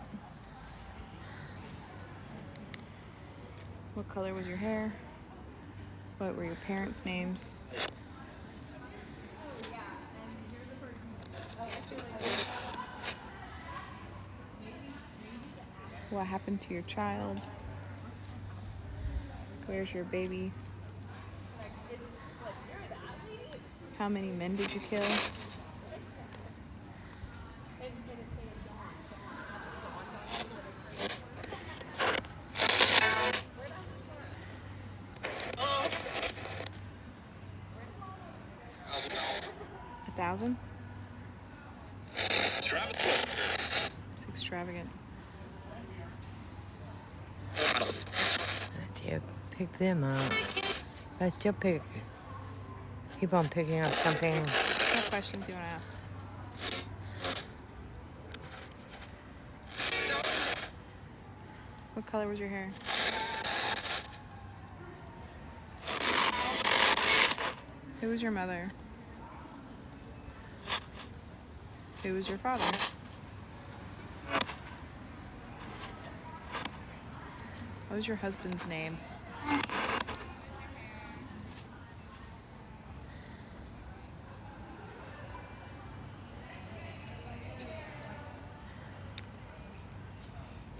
What color was your hair? What were your parents' names? What happened to your child? Where's your baby? How many men did you kill? $1,000? It's extravagant. To pick them up. But I still keep on picking up something. That's questions you want to ask? What color was your hair? Who was your mother? Who was your father? What was your husband's name?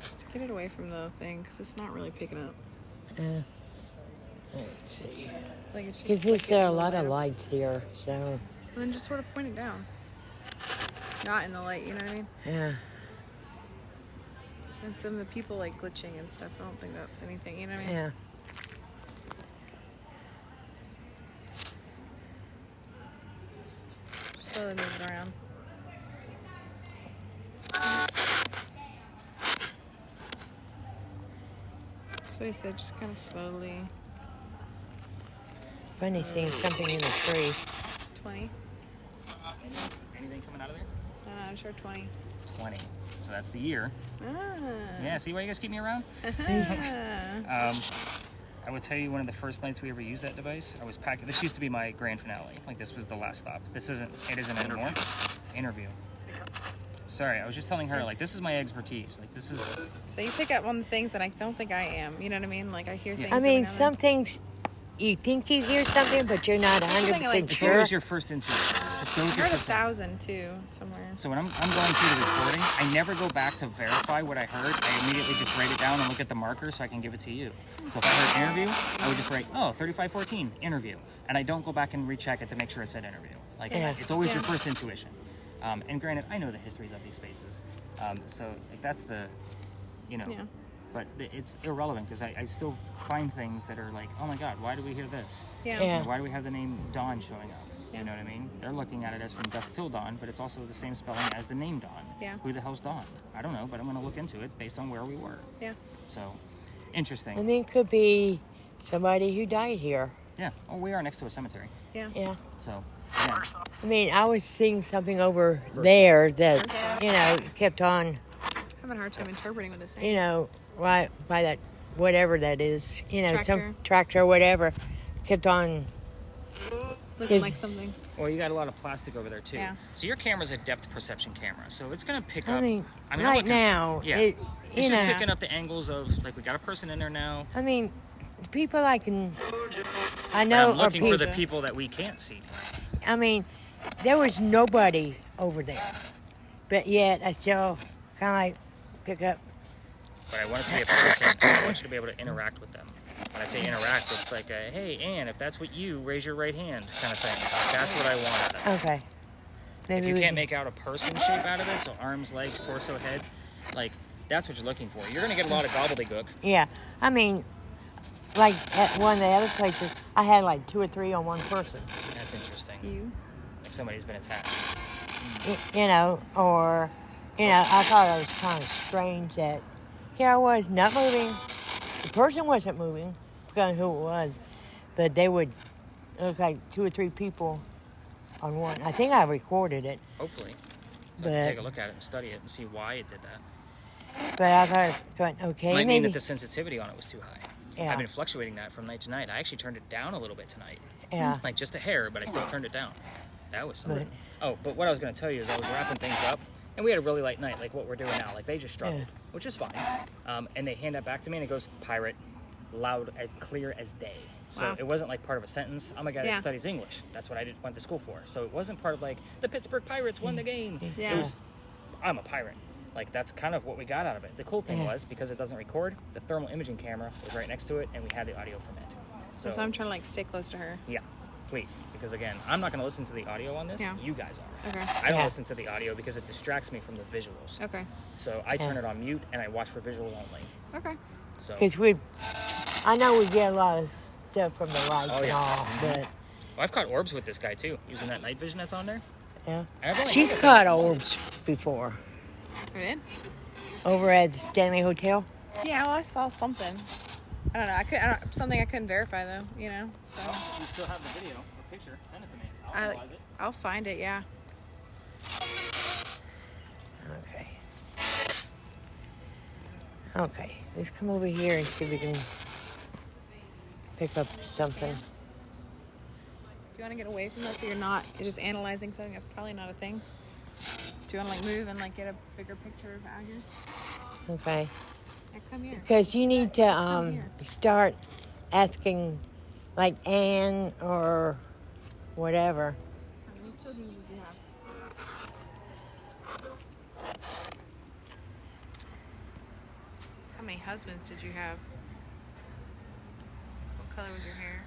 Just get it away from the thing because it's not really picking up. Let's see. Like it's just Because like there are a getting lot of light. lights here, so And then just sort of point it down. Not in the light, you know what I mean? yeah. And some of the people like glitching and stuff. I don't think that's anything, you know what I mean? Yeah. Just slowly move it around. So he said, just kind of slowly. Funny seeing something in the tree. 20. Anything coming out of there? I'm sure 20. 20. So that's the year. Ah. Yeah, see why you guys keep me around? I would tell you one of the first nights we ever used that device, I was packing. This used to be my grand finale. Like, this was the last stop. It isn't anymore. Interview. Sorry, I was just telling her, like, this is my expertise. Like, this is... So you pick up on the things that I don't think I am. You know what I mean? Like, I hear things. I every mean, now and some things you think you hear something, but you're not 100% It's sure. always your first intuition. Just go with then. I your heard first 1,000 too, somewhere. So when I'm going through the recording, I never go back to verify what I heard. I immediately just write it down and look at the marker so I can give it to you. So if I heard interview, I would just write, 3514, interview. And I don't go back and recheck it to make sure it said interview. Like, Yeah. it's always your first intuition. And granted, I know the histories of these spaces. So like that's the, Yeah. but it's irrelevant because I still find things that are like, oh my God, why do we hear this? Yeah. Yeah. Why do we have the name Dawn showing up? Yeah. You know what I mean? They're looking at it as from dusk till dawn, but it's also the same spelling as the name Dawn. Yeah. Who the hell's Dawn? I don't know, but I'm going to look into it based on where we were. Yeah. So, interesting. I mean, it could be somebody who died here. Yeah. Oh, we are next to a cemetery. Yeah. Yeah. So, yeah. I mean, I was seeing something over there that, kept on, I'm having a hard time interpreting what this saying. right by that, whatever that is, Tractor. some tractor or whatever, kept on. Looking is- like something. Well, you got a lot of plastic over there too. Yeah. So your camera's a depth perception camera, so it's gonna pick up. I mean, I'm right looking- now, yeah, it, it's you just know, picking up the angles of like we got a person in there now. I mean, people I know And I'm are looking people. for the people that we can't see. I mean, there was nobody over there, but yet I still kind of like pick up. But I want it to be a person. I want you to be able to interact with them. When I say interact, it's like a, hey, Ann, if that's what you, raise your right hand kind of thing. Like, that's what I want out of it. Okay. Maybe If you we can't make out a person shape out of it, so arms, legs, torso, head, like, that's what you're looking for. You're going to get a lot of gobbledygook. Yeah, I mean, like at one of the other places, I had like 2 or 3 on one person. That's interesting. You. Like somebody's been attached. Or I thought it was kind of strange that here I was not moving. The person wasn't moving, because who it was, but it was like 2 or 3 people on one. I think I recorded it, Hopefully. I'd But- like to take a look at it and study it and see why it did that. but I thought it was going, okay, Might mean maybe. that the sensitivity on it was too high. Yeah. I've been fluctuating that from night to night. I actually turned it down a little bit tonight. Yeah. Like just a hair, but I still turned it down. That was something. But- Oh, but what I was going to tell you is I was wrapping things up, and we had a really light night, like what we're doing now. Like they just struggled, Yeah. which is fine. And they hand that back to me, and it goes, pirate, loud, as clear as day. So Wow. it wasn't like part of a sentence. I'm a guy Yeah. that studies English. That's what I went to school for. So it wasn't part of like, the Pittsburgh Pirates won the game. Yeah. It was, I'm a pirate. Like, that's kind of what we got out of it. The cool thing Yeah. was, because it doesn't record, the thermal imaging camera was right next to it, and we had the audio from it. So I'm trying to like stay close to her. Yeah, please. Because again, I'm not going to listen to the audio on this. Yeah. You guys are. Okay. I don't Yeah. listen to the audio because it distracts me from the visuals. Okay. So I turn Yeah. it on mute, and I watch for visuals only. Okay. So, Because I know we get a lot of stuff from the lights Oh, yeah. and all, but well, I've caught orbs with this guy, too, using that night vision that's on there. yeah. And I've only She's had it- caught orbs before I did? over at the Stanley Hotel. Yeah, well, I saw something. I don't know. Something I couldn't verify though. So You still have the video. picture. Send it to me. I'll I, analyze it. I'll find it, yeah. Okay. Okay, let's come over here and see if we can pick up something. Do you want to get away from this so you're just analyzing something that's probably not a thing? Do you want to like move and like get a bigger picture of out here? Okay. Yeah, come here. Because you need to here. start asking, like Anne or whatever. How many children did you have? How many husbands did you have? What color was your hair?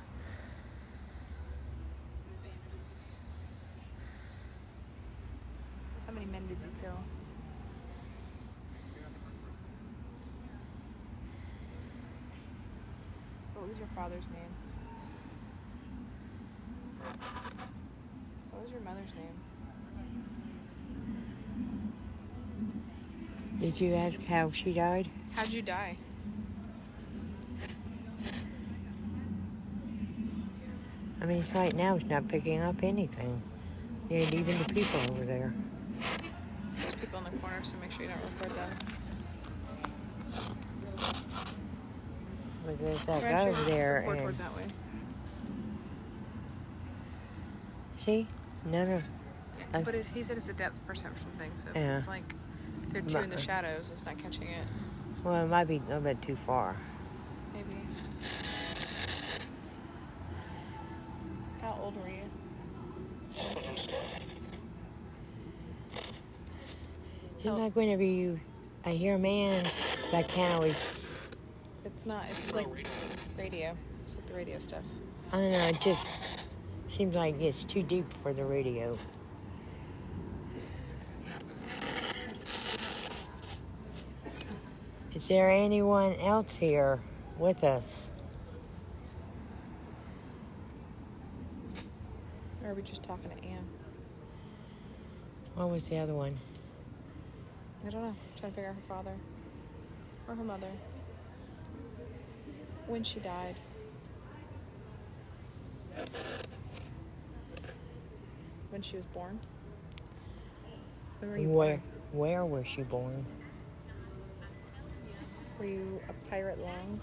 How many men did you kill? What was your father's name? What was your mother's name? Did you ask how she died? How'd you die? I mean, it's like now it's not picking up anything. And even the people over there. There's people in the corner, so make sure you don't record them. But there's that Why guy don't you over there. record And toward that way. see? None of. Yeah, but he said it's a depth perception thing, so if Yeah. it's like they're two in the shadows, it's not catching it. Well, it might be a little bit too far. Maybe. How old were you? It's like whenever I hear a man, but I can't always. It's not. It's like radio. It's like the radio stuff. I don't know. It just seems like it's too deep for the radio. Is there anyone else here with us? Or are we just talking to Anne? What was the other one? I don't know. Trying to figure out her father or her mother. When she died. When she was born. When were you born? Where was she born? Were you a pirate long?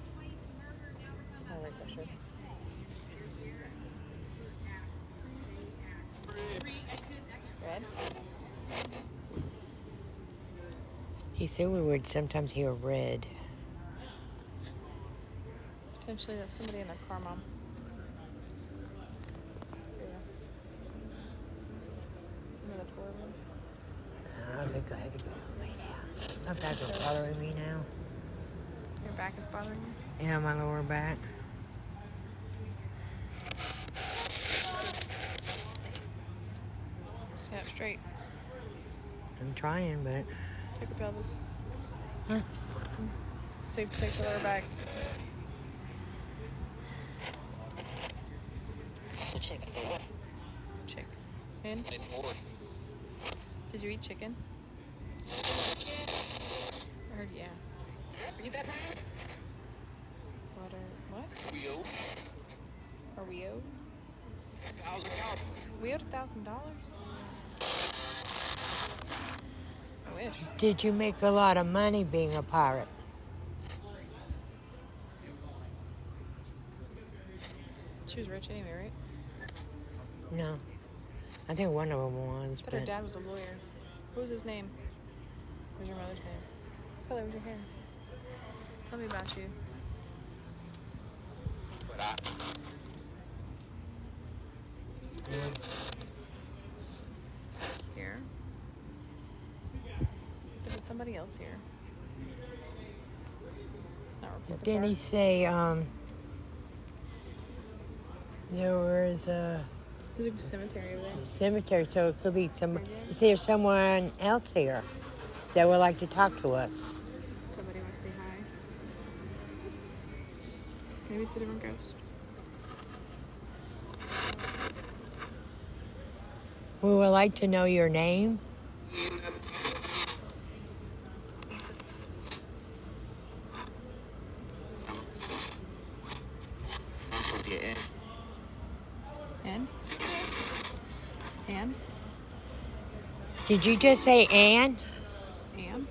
That's not the right question. Red? He said we would sometimes hear red. Potentially that's somebody in their car, Mom. Some of the tour room. I think I had to go lay down. My back is bothering me now. Your back is bothering you? Yeah, my lower back. Stand up straight. I'm trying, but Take a pelvis. Huh? So you protect your lower back. Chicken. Did you eat chicken? I heard yeah. What? Are we owed? We owed $1,000? I wish. did you make a lot of money being a pirate? She was rich anyway, right? No. I think one of them was, I thought her but dad was a lawyer. What was his name? What was your mother's name? What color was your hair? Tell me about you. Here. Is it somebody else here? It's not recorded. didn't he say there was a There's a cemetery over there. cemetery, so it could be some. Is there someone else here that would like to talk to us? Somebody wants to say hi. Maybe it's a different ghost. We would like to know your name. And? And? Did you just say Anne? And?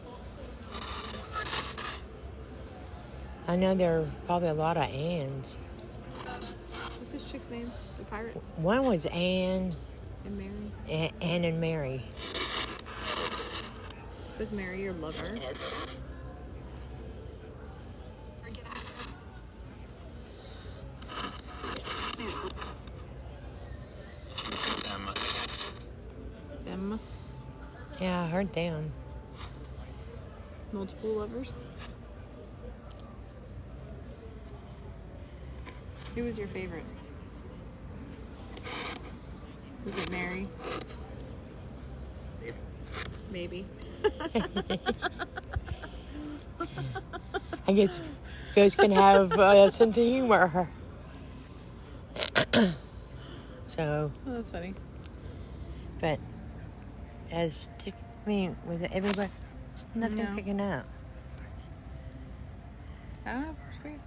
I know there are probably a lot of Anns. What's this chick's name? The pirate? One was Anne, And Mary? Anne and Mary. Was Mary your lover? Them? Yeah, I heard them. Multiple lovers? Who was your favorite? Was it Mary? Maybe. I guess ghosts can have a sense of humor. So, Oh, that's funny. but with everybody, there's nothing No. picking up. I don't know. It's weird.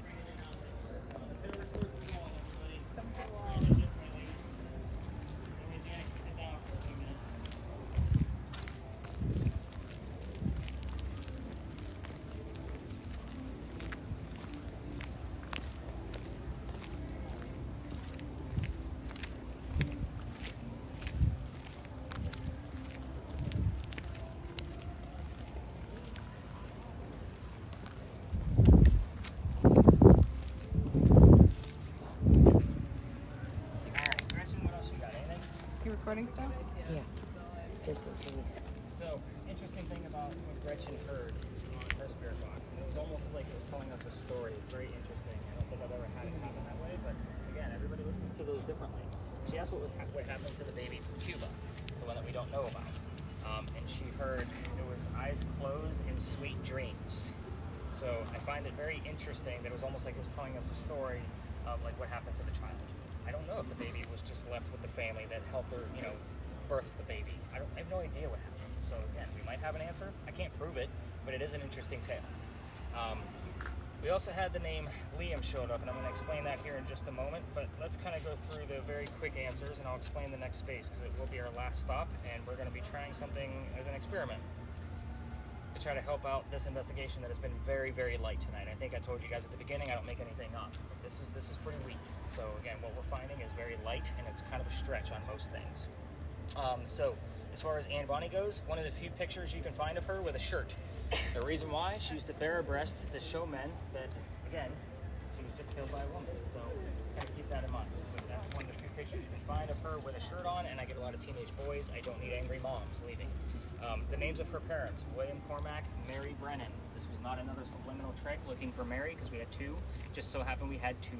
Alright, Gretchen, what else you got? Anything? You recording stuff? Yeah. Just in case. So, interesting thing about what Gretchen heard on her spirit box, and it was almost like it was telling us a story. It's very interesting. I don't think I've ever had it happen that way, but again, everybody listens to those differently. She asked what happened to the baby from Cuba, the one that we don't know about, and she heard it was eyes closed in sweet dreams. So I find it very interesting that it was almost like it was telling us a story of like what happened to the child. I don't know if the baby was just left with the family that helped her, birth the baby. I have no idea what happened. So again, we might have an answer. I can't prove it, but it is an interesting tale. We also had the name Liam showed up, and I'm going to explain that here in just a moment, but let's kind of go through the very quick answers, and I'll explain the next space, because it will be our last stop, and we're going to be trying something as an experiment to try to help out this investigation that has been very, very light tonight. I think I told you guys at the beginning I don't make anything up. But this is pretty weak. So again, what we're finding is very light, and it's kind of a stretch on most things. So as far as Anne Bonny goes, one of the few pictures you can find of her with a shirt. The reason why, she used to bare her breast to show men that, again, she was just killed by a woman. So kind of keep that in mind. So that's one of the few pictures you can find of her with a shirt on, and I get a lot of teenage boys. I don't need angry moms leaving. The names of her parents: William Cormack, Mary Brennan. This was not another subliminal trick looking for Mary, because we had two. Just so happened we had two.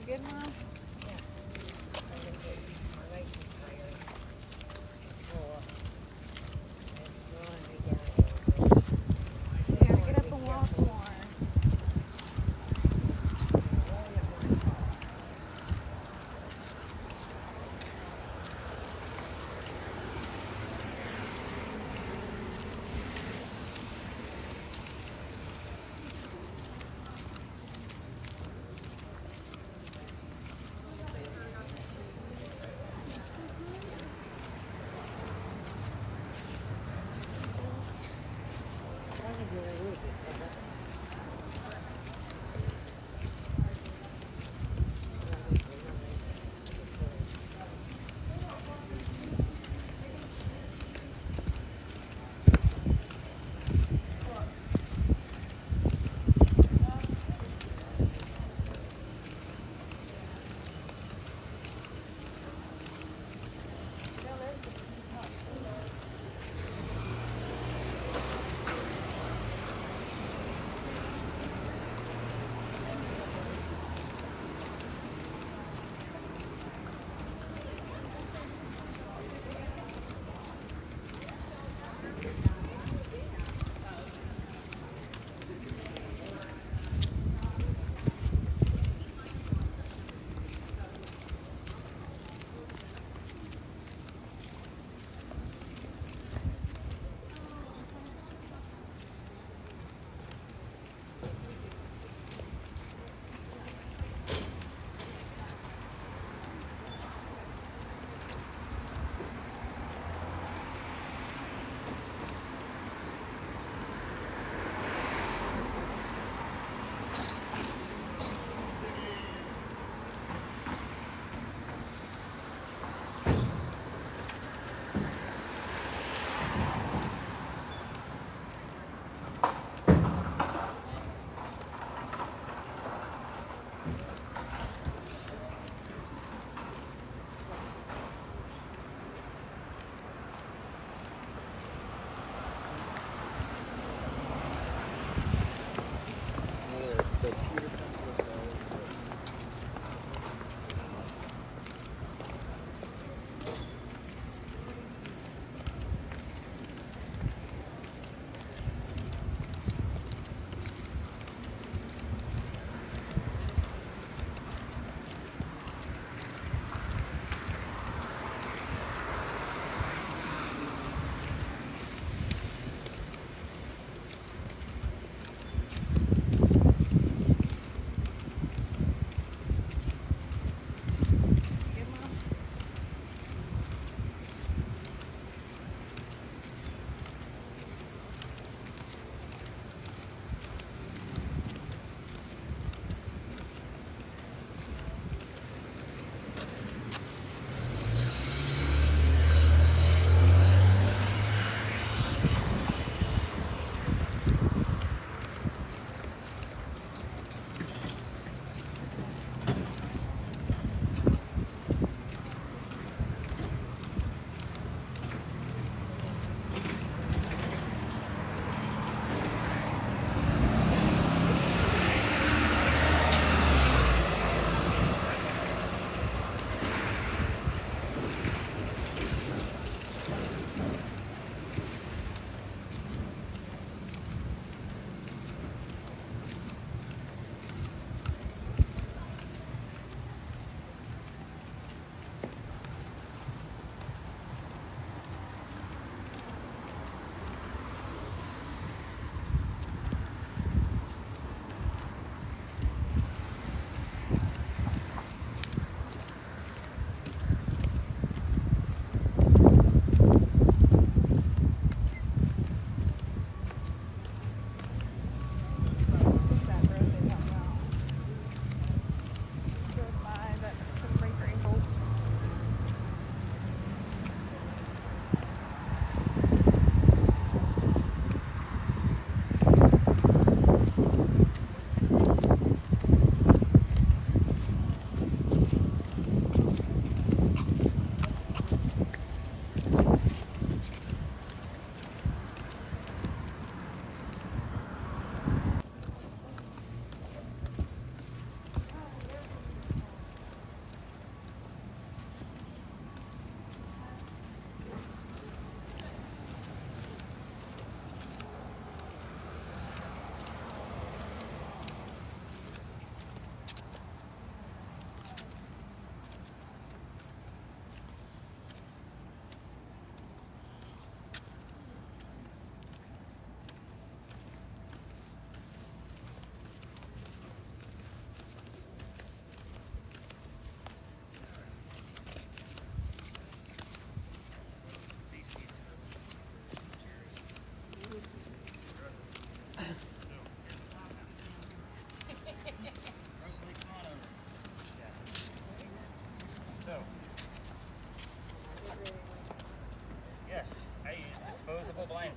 Good, Mom? You gotta get up and walk more.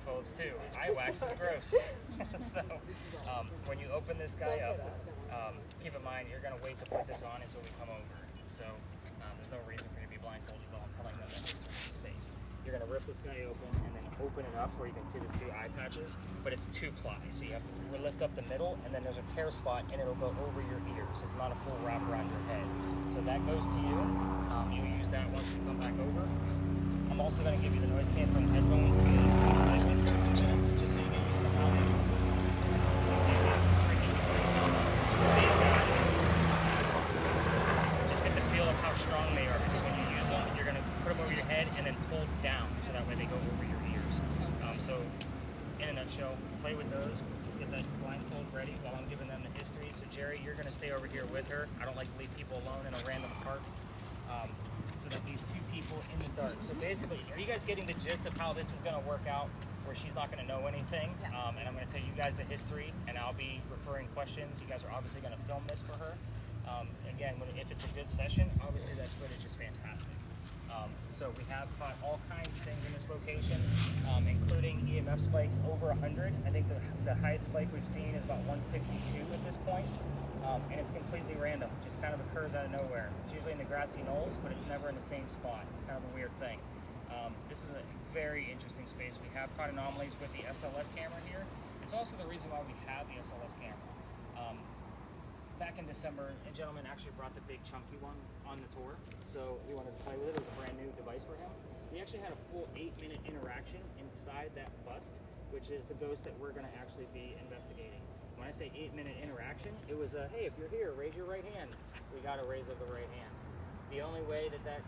blindfolds too. Eye wax is gross. So when you open this guy up, keep in mind you're gonna wait to put this on until we come over. So there's no reason for you to be blindfolded while I'm telling them that there's space. You're gonna rip this guy open and then open it up where you can see the 2 eye patches, but it's 2 ply, so you have to lift up the middle, and then there's a tear spot, and it'll go over your ears. It's not a full wrap around your head. So that goes to you. You'll use that once we come back over. I'm also gonna give you the noise canceling headphones to play with, just so you get used to how they work. So they get tricky. So these guys, just get the feel of how strong they are, because when you use them, you're gonna put them over your head and then pull down, so that way they go over your ears. So in a nutshell, play with those, get that blindfold ready while I'm giving them the history. So Jerry, you're gonna stay over here with her. I don't like to leave people alone in a random park. So that leaves 2 people in the dark. So basically, are you guys getting the gist of how this is gonna work out, where she's not gonna know anything? Yeah. And I'm gonna tell you guys the history, and I'll be referring questions. You guys are obviously gonna film this for her. Again, if it's a good session, obviously that footage is fantastic. So we have all kinds of things in this location, including EMF spikes over 100. I think the highest spike we've seen is about 162 at this point. And it's completely random, just kind of occurs out of nowhere. It's usually in the grassy knolls, but it's never in the same spot. It's kind of a weird thing. This is a very interesting space. We have caught anomalies with the SLS camera here. It's also the reason why we have the SLS camera. Back in December, a gentleman actually brought the big chunky one on the tour, so we wanted to play with it. It was a brand new device for him. We actually had a full 8-minute interaction inside that bust, which is the ghost that we're going to actually be investigating. When I say 8-minute interaction, it was a, hey, if you're here, raise your right hand. We got a raise of the right hand. The only way that that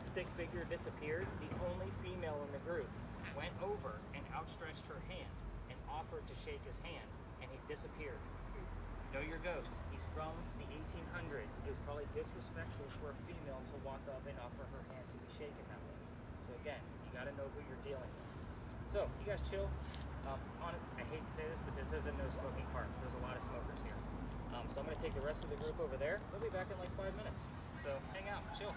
stick figure disappeared, the only female in the group went over and outstretched her hand and offered to shake his hand, and he disappeared. Know your ghost. He's from the 1800s. It was probably disrespectful for a female to walk up and offer her hand to be shaken that way. So again, you got to know who you're dealing with. So you guys chill. I hate to say this, but this is a no smoking park. There's a lot of smokers here. So I'm going to take the rest of the group over there. They'll be back in like 5 minutes. So hang out, chill.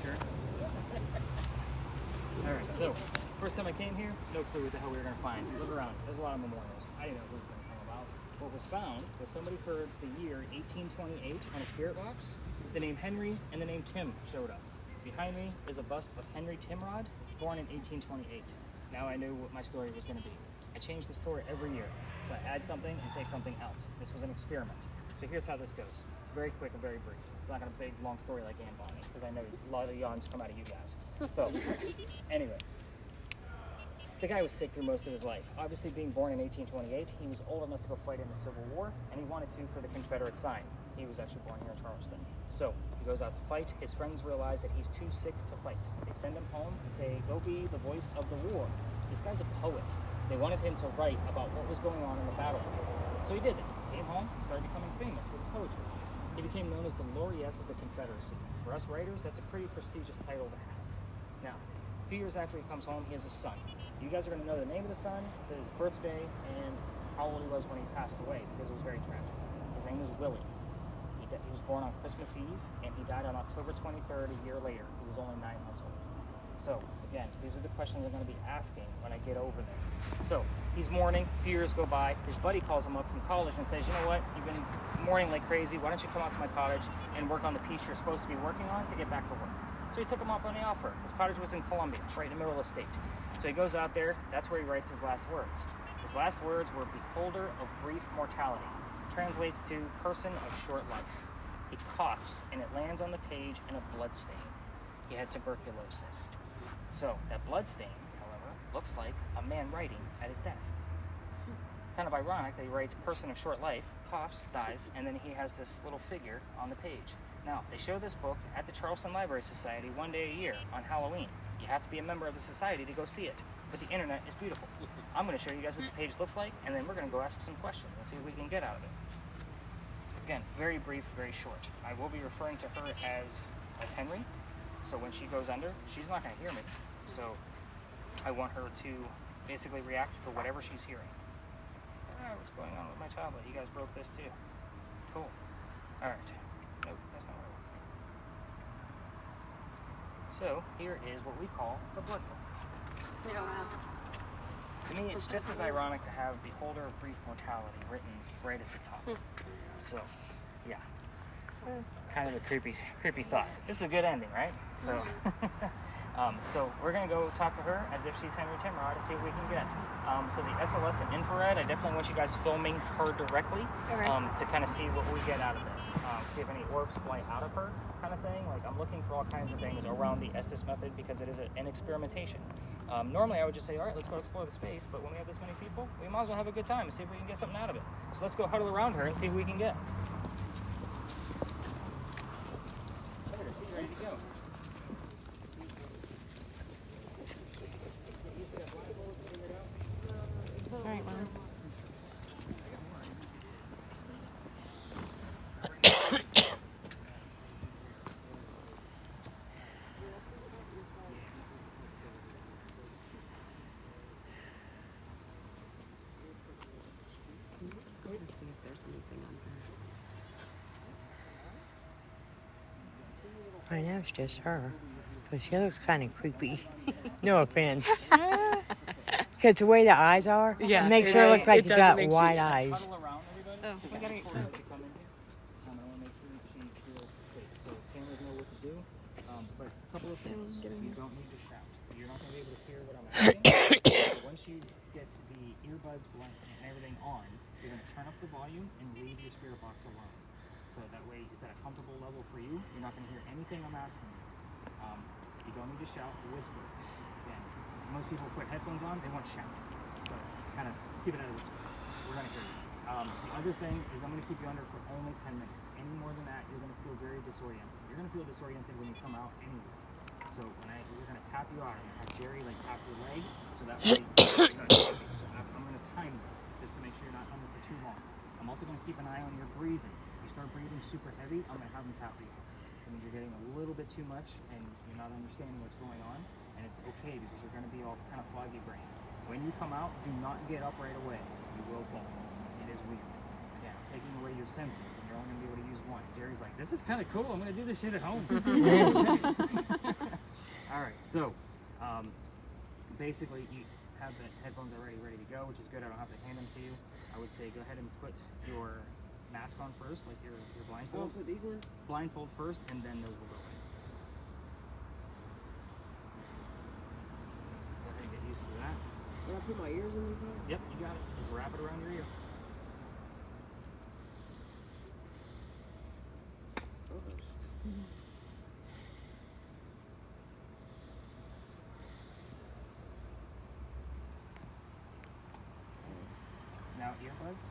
Sure. Alright, so first time I came here, no clue what the hell we were going to find. Look around, there's a lot of memorials. I didn't know who was going to come about. What was found was somebody heard the year 1828 on a spirit box. The name Henry and the name Tim showed up. Behind me is a bust of Henry Timrod, born in 1828. Now I knew what my story was going to be. I change the story every year. So I add something and take something out. This was an experiment. So here's how this goes. It's very quick and very brief. It's not going to be a big, long story like Ann Bonnie, because I know a lot of the yawns come out of you guys. So, anyway. The guy was sick through most of his life. Obviously, being born in 1828, he was old enough to go fight in the Civil War, and he wanted to for the Confederate sign. He was actually born here in Charleston. So, he goes out to fight. His friends realize that he's too sick to fight. They send him home and say, go be the voice of the war. This guy's a poet. They wanted him to write about what was going on in the battlefield. So he did it. Came home, started becoming famous with his poetry. He became known as the laureate of the Confederacy. For us writers, that's a pretty prestigious title to have. Now, a few years after he comes home, he has a son. You guys are going to know the name of the son, his birthday, and how old he was when he passed away, because it was very tragic. His name was Willie. He was born on Christmas Eve, and he died on October 23rd, a year later. He was only 9 months old. So, again, these are the questions I'm going to be asking when I get over there. So, he's mourning, a few years go by, his buddy calls him up from college and says, you know what, you've been mourning like crazy, why don't you come out to my cottage and work on the piece you're supposed to be working on to get back to work. So he took him up on the offer. His cottage was in Columbia, right in the middle of the state. So he goes out there, that's where he writes his last words. His last words were, beholder of brief mortality. Translates to person of short life. He coughs and it lands on the page in a blood stain. He had tuberculosis. So that blood stain, however, looks like a man writing at his desk. Kind of ironic that he writes person of short life, coughs, dies, and then he has this little figure on the page. Now, they show this book at the Charleston Library Society one day a year on Halloween. You have to be a member of the society to go see it. but the internet is beautiful. I'm going to show you guys what the page looks like, and then we're going to go ask some questions and see what we can get out of it. Again, very brief, very short. I will be referring to her as Henry, so when she goes under, she's not going to hear me. So I want her to basically react to whatever she's hearing. What's going on with my tablet? You guys broke this too. Cool. Alright. Nope, that's not what I want. So here is what we call the blood book. Oh, wow. To me, it's just as ironic to have Beholder of Brief Mortality written right at the top. So, yeah. Kind of a creepy thought. This is a good ending, right? So, so we're going to go talk to her as if she's Henry Timrod and see what we can get. So the SLS and infrared, I definitely want you guys filming her directly to kind of see what we get out of this. See if any orbs fly out of her kind of thing. Like, I'm looking for all kinds of things around the Estes method because it is an experimentation. Normally I would just say, all right, let's go explore the space, but when we have this many people, we might as well have a good time and see if we can get something out of it. So let's go huddle around her and see what we can get. Look at her, she's ready to go. All right, Mom. To see if there's anything on her. Right now it's just her. But she looks kind of creepy. No offense. Because the way the eyes are, Yeah, it makes it her is. look like It she's does got make you- wide eyes. Huddle around everybody. Oh, we gotta get. To come in here. I want to make sure she feels safe. So cameras know what to do. But a couple of things. You don't need to shout. You're not going to be able to hear what I'm asking. Once you get the earbuds blank and everything on, you're going to turn up the volume and leave your spirit box alone. So that way it's at a comfortable level for you. You're not going to hear anything I'm asking you. You don't need to shout or whisper. Again, most people put headphones on, they want to shout. So kind of keep it at a whisper. We're going to hear you. The other thing is I'm going to keep you under for only 10 minutes. Any more than that, you're going to feel very disoriented. You're going to feel disoriented when you come out anyway. So we're going to tap you out. I'm going to have Jerry tap your leg so that way you're not shaking. So I'm going to time this just to make sure you're not under for too long. I'm also going to keep an eye on your breathing. If you start breathing super heavy, I'm going to have him tap you out. I mean, you're getting a little bit too much and you're not understanding what's going on, and it's okay because you're going to be all kind of foggy brain. When you come out, do not get up right away. You will fall. It is weird. Yeah, I'm taking away your senses and you're only going to be able to use one. Jerry's like, this is kind of cool. I'm going to do this shit at home. All right, so basically you have the headphones already ready to go, which is good. I don't have to hand them to you. I would say go ahead and put your mask on first, like your blindfold. Put these in. Blindfold first, and then those will go in. Go ahead and get used to that. Did I put my ears in these in? Yep, you got it. Just wrap it around your ear. Now earbuds,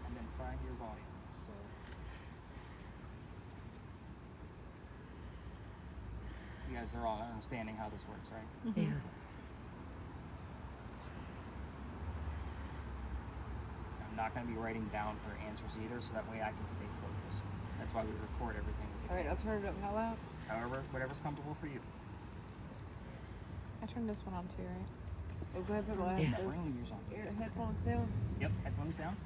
and then find your volume. So you guys are all understanding how this works, right? Yeah. I'm not going to be writing down her answers either, so that way I can stay focused. That's why we record everything with the All right, I'll camera. turn it up. How loud? However, whatever's comfortable for you. I turned this one on too, right? Oh, go ahead, put my Yeah. No, we're gonna leave yours on. headphones down. Yep, headphones down.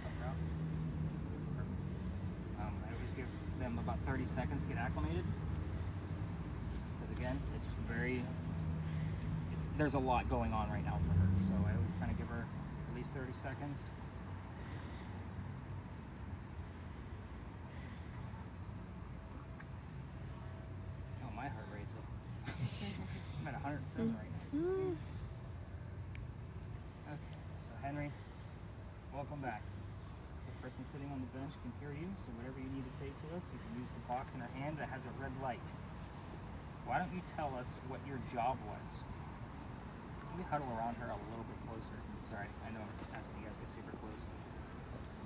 Up, out. Perfect. I always give them about 30 seconds to get acclimated. Because again, there's a lot going on right now for her. So I always kind of give her at least 30 seconds. Oh, my heart rate's up. I'm at 107 right now. Okay, so Henry, welcome back. The person sitting on the bench can hear you, so whatever you need to say to us, you can use the box in her hand that has a red light. Why don't you tell us what your job was? Let me huddle around her a little bit closer. Sorry, I know I'm asking you guys to get super close.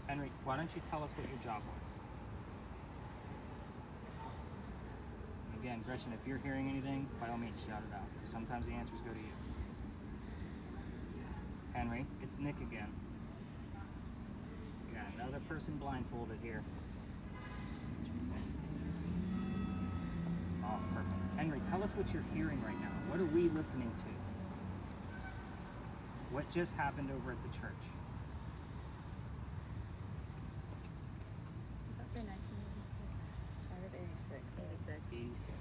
Henry, why don't you tell us what your job was? again, Gretchen, if you're hearing anything, by all means, shout it out. Because sometimes the answers go to you. Henry, it's Nick again. We got another person blindfolded here. Oh, perfect. Henry, tell us what you're hearing right now. What are we listening to? What just happened over at the church? That's in 1986. I heard 86. 86.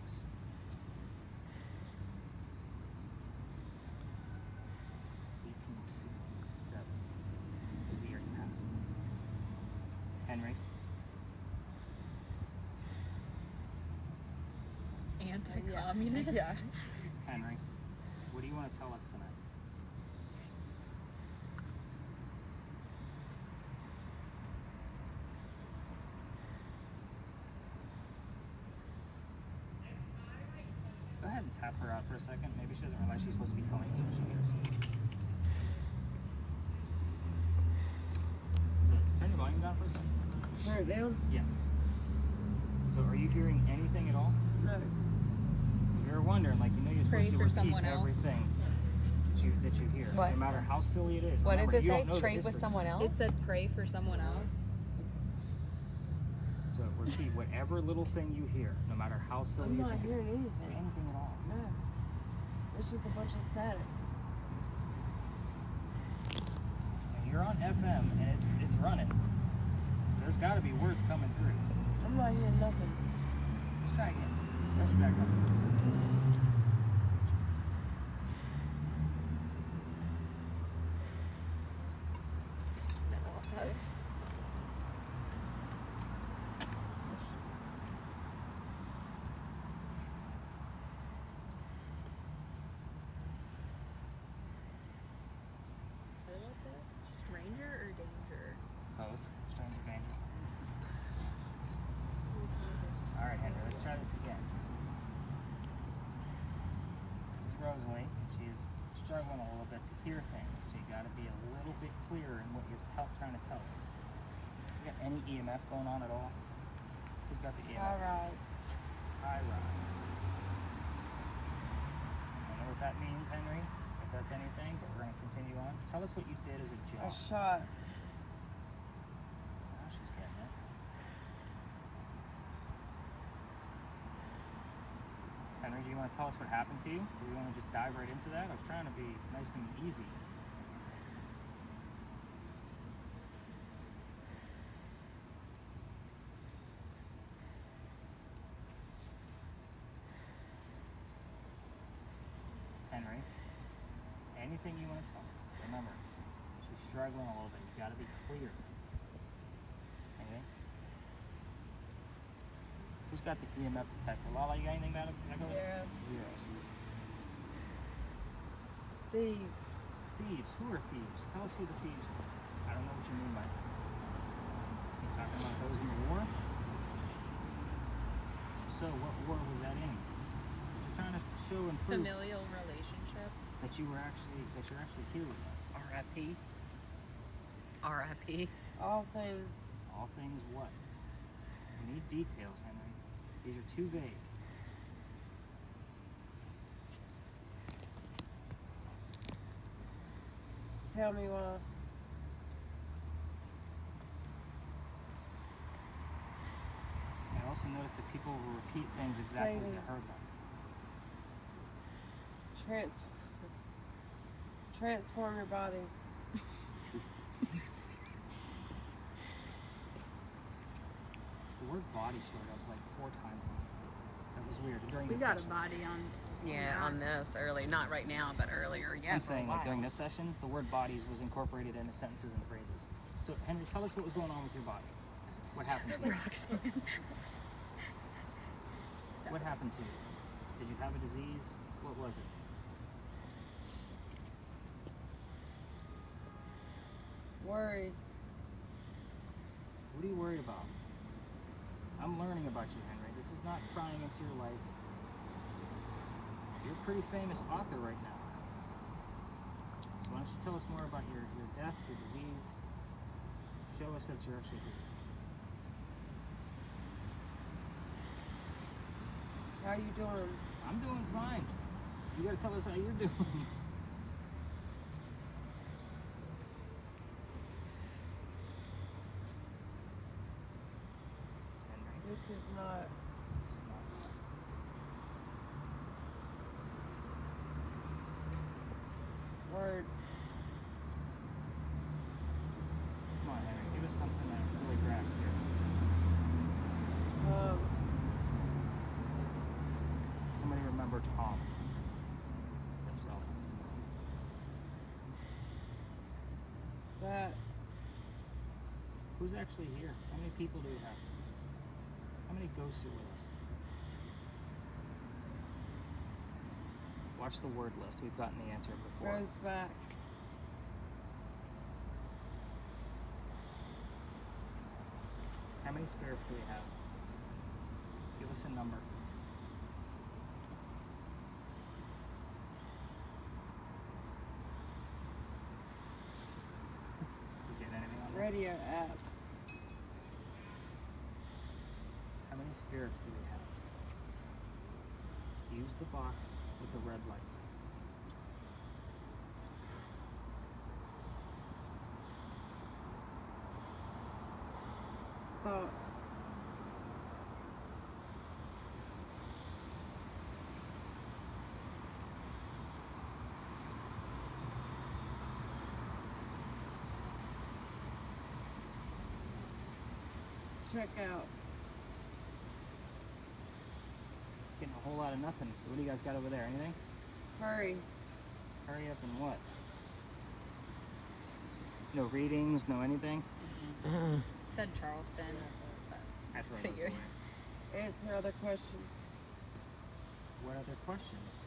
Is the year he passed. Henry? Anti-communist. Yeah. Henry, what do you want to tell us tonight? Go ahead and tap her out for a second. Maybe she doesn't realize she's supposed to be telling us what she hears. So, turn your volume down for a second. Turn it down? Yeah. So are you hearing anything at all? No. You're wondering, like, you're Pray supposed to for repeat someone else. everything that you hear, What? no matter how silly it is. What Remember, does it you say? don't know the Trade with history. someone else? It said pray for someone else. So repeat whatever little thing you hear, no matter how silly I'm you not think it hearing is. anything. Anything at all. No. It's just a bunch of static. And you're on FM and it's running. So there's got to be words coming through. I'm not hearing nothing. Let's try again. Press it back up. Stranger or danger? Both. Stranger danger. All right, Henry, let's try this again. This is Rosalie, and she is struggling a little bit to hear things, so you got to be a little bit clearer in what you're trying to tell us. You got any EMF going on at all? Who's got the EMF? High rise. High rise. I don't know what that means, Henry, if that's anything, but we're going to continue on. Tell us what you did as a job. A shot. Now she's getting it. Henry, do you want to tell us what happened to you? Do we want to just dive right into that? I was trying to be nice and easy. Henry, anything you want to tell us? Remember, she's struggling a little bit. You got to be clear. Anything? Who's got the EMF detector? Lala, you got anything that goes? Zero. Zeros. Thieves. Thieves. Who are thieves? Tell us who the thieves are. I don't know what you mean by that. You talking about those in the war? So, what war was that in? Just trying to show and prove Familial relationship. that you're actually here with us. R.I.P. R.I.P. All things. All things what? We need details, Henry. These are too vague. Tell me why. I also noticed that people will repeat things exactly as they Savings. heard them. Transform your body. The word body showed up like 4 times last night. That was weird. During We this got a session. body on. Yeah, on this early. Not right now, but earlier. Yeah, I'm for saying a while. like during this session, the word bodies was incorporated into sentences and phrases. So Henry, tell us what was going on with your body. What happened to you? What happened to you? Did you have a disease? What was it? Worried. What are you worried about? I'm learning about you, Henry. This is not prying into your life. You're a pretty famous author right now. So why don't you tell us more about your death, your disease? Show us that you're actually here. How you doing? I'm doing fine. You gotta tell us how you're doing. Henry, This is not. this is not. Word. Come on, Henry, give us something that really grasp here. Somebody remember Tom. That's relevant. That. Who's actually here? How many people do we have? How many ghosts are with us? Watch the word list. We've gotten the answer before. Goes back. How many spirits do we have? Give us a number. You get anything on that? Radio app. How many spirits do we have? Use the box with the red lights. Thought. Check out. Getting a whole lot of nothing. What do you guys got over there? Anything? Hurry. Hurry up and what? No readings, no anything? It said Charleston. But I throw those Figured. away. Answer other questions. What other questions?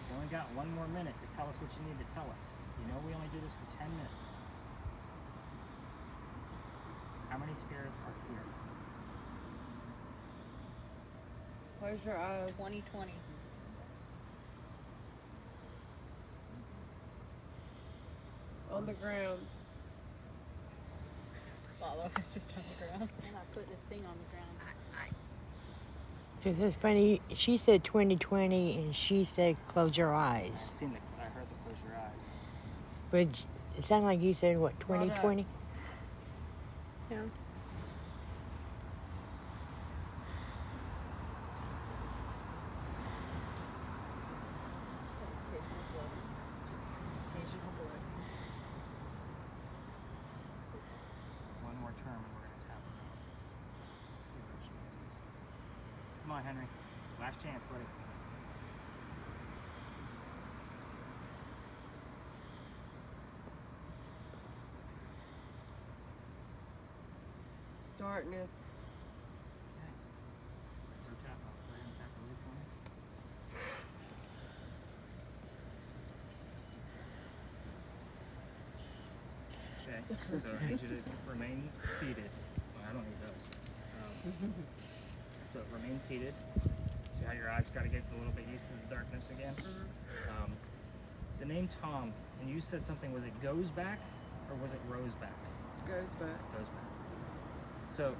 You only got 1 more minute to tell us what you need to tell us. You know we only do this for 10 minutes. How many spirits are here? Close your eyes. 2020. On the ground. Lalo is just on the ground. I'm not putting this thing on the ground. Because it's funny, she said 2020 and she said close your I eyes. heard the close your eyes. But it sounded like you said, what, 2020? Yeah. Occasional blood. One more term and we're going to tap it out. See what she uses. Come on, Henry. Last chance, buddy. Darkness. Okay. That's our tap out. We're going to tap the lid for me. Okay, so I need you to remain seated. Well, I don't need those. So remain seated. See how your eyes got to get a little bit used to the darkness again? The name Tom, and you said something, was it goes back or was it rose back? Goes back. Goes back. So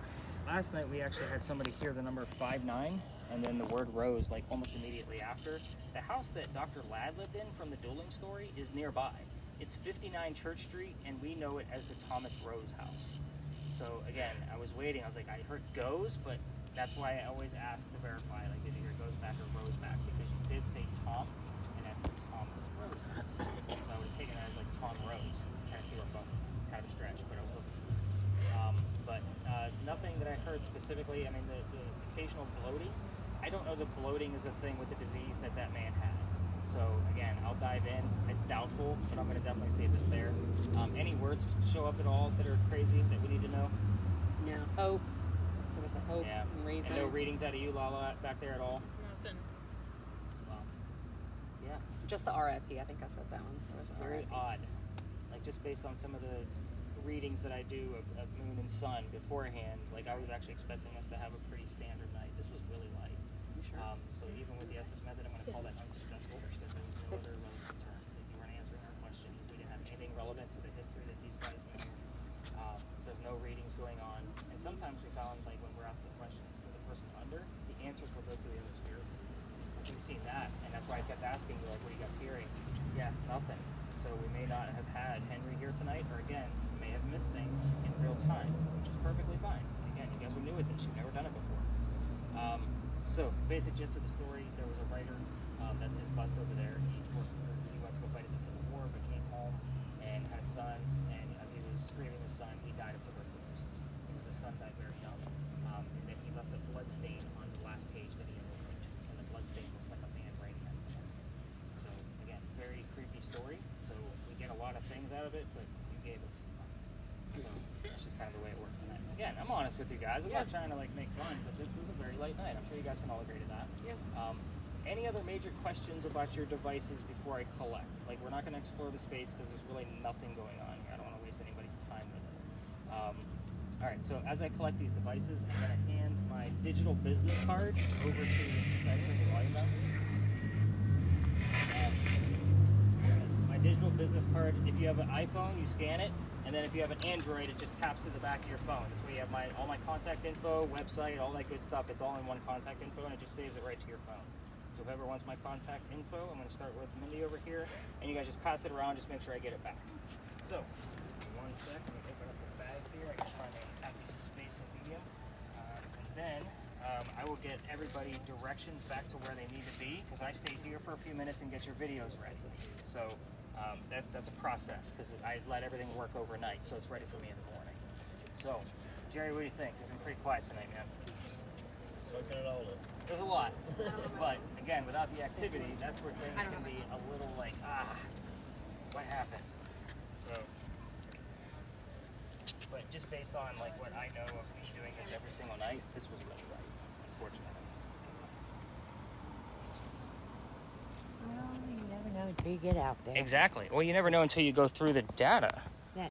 last night we actually had somebody hear the number 59 and then the word rose like almost immediately after. The house that Dr. Ladd lived in from the dueling story is nearby. It's 59 Church Street and we know it as the Thomas Rose house. So again, I was waiting. I was like, I heard goes, but that's why I always ask to verify, like, did you hear goes back or rose back? Because you did say Tom, and that's the Thomas Rose house. So I would have taken that as like Tom Rose. Kind of see where I'm going. Kind of a stretch, but I was hoping. Nothing that I heard specifically. I mean, the occasional bloating. I don't know that bloating is a thing with the disease that that man had. So again, I'll dive in. It's doubtful, but I'm going to definitely see if it's there. Any words show up at all that are crazy that we need to know? No. Hope. There was a hope Yeah. and reason. And no readings out of you, Lala, back there at all? Nothing. Well, yeah. Just the RIP. I think I said that one. It was It's very RIP. odd. Like, just based on some of the readings that I do of Moon and Sun beforehand, like, I was actually expecting us to have a pretty standard night. This was really light. You sure? So even with the Estes method, I'm going to call that unsuccessful because there was no other relevant terms. Like, you weren't answering our questions. We didn't have anything relevant to the history that these guys know. There's no readings going on. And sometimes we found, like, when we're asking questions to the person under, seen that, and that's why I kept asking you, like, what are you guys hearing? Yeah, nothing. So we may not have had Henry here tonight, or again, may have missed things in real time, which is perfectly fine. Again, you guys are new at this; you've never done it before. So, basic gist of the story: there was a writer. That's his bust over there. He went to go fight in the Civil War, but came home and had a son. And as he was grieving his son, he died of tuberculosis. His son died very young, and then he left a blood stain on the last page that he had written, and the blood stain looks like a man writing on his chest. So again, very creepy story. So we get a lot of things out of it, but you gave us fun. So that's just kind of the way it works tonight. Again, I'm honest with you guys. I'm not trying to like make fun, but this was a very light night. I'm sure you guys can all agree to that. Yeah. Any other major questions about your devices before I collect? Like, we're not going to explore the space because there's really nothing going on here. I don't want to waste anybody's time with it. All right, so as I collect these devices, I'm going to hand my digital business card over to. Can I turn the volume down? My digital business card. If you have an iPhone, you scan it, and then if you have an Android, it just taps to the back of your phone. This way, you have all my contact info, website, all that good stuff. It's all in one contact info, and it just saves it right to your phone. So whoever wants my contact info, I'm going to start with Mindy over here, and you guys just pass it around, just make sure I get it back. So, give me 1 sec, let me open up the bag here. I can find a happy space and medium. And then I will get everybody directions back to where they need to be, because I stay here for a few minutes and get your videos ready. So that's a process, because I let everything work overnight, so it's ready for me in the morning. So, Jerry, what do you think? You've been pretty quiet tonight, man. Soaking it all up. There's a lot, but again, without the activity, that's where things can be a little like, what happened? So, but just based on like what I know of me doing this every single night, this was really right, unfortunately. Well, you never know until you get out there. Exactly. Well, you never know until you go through the data.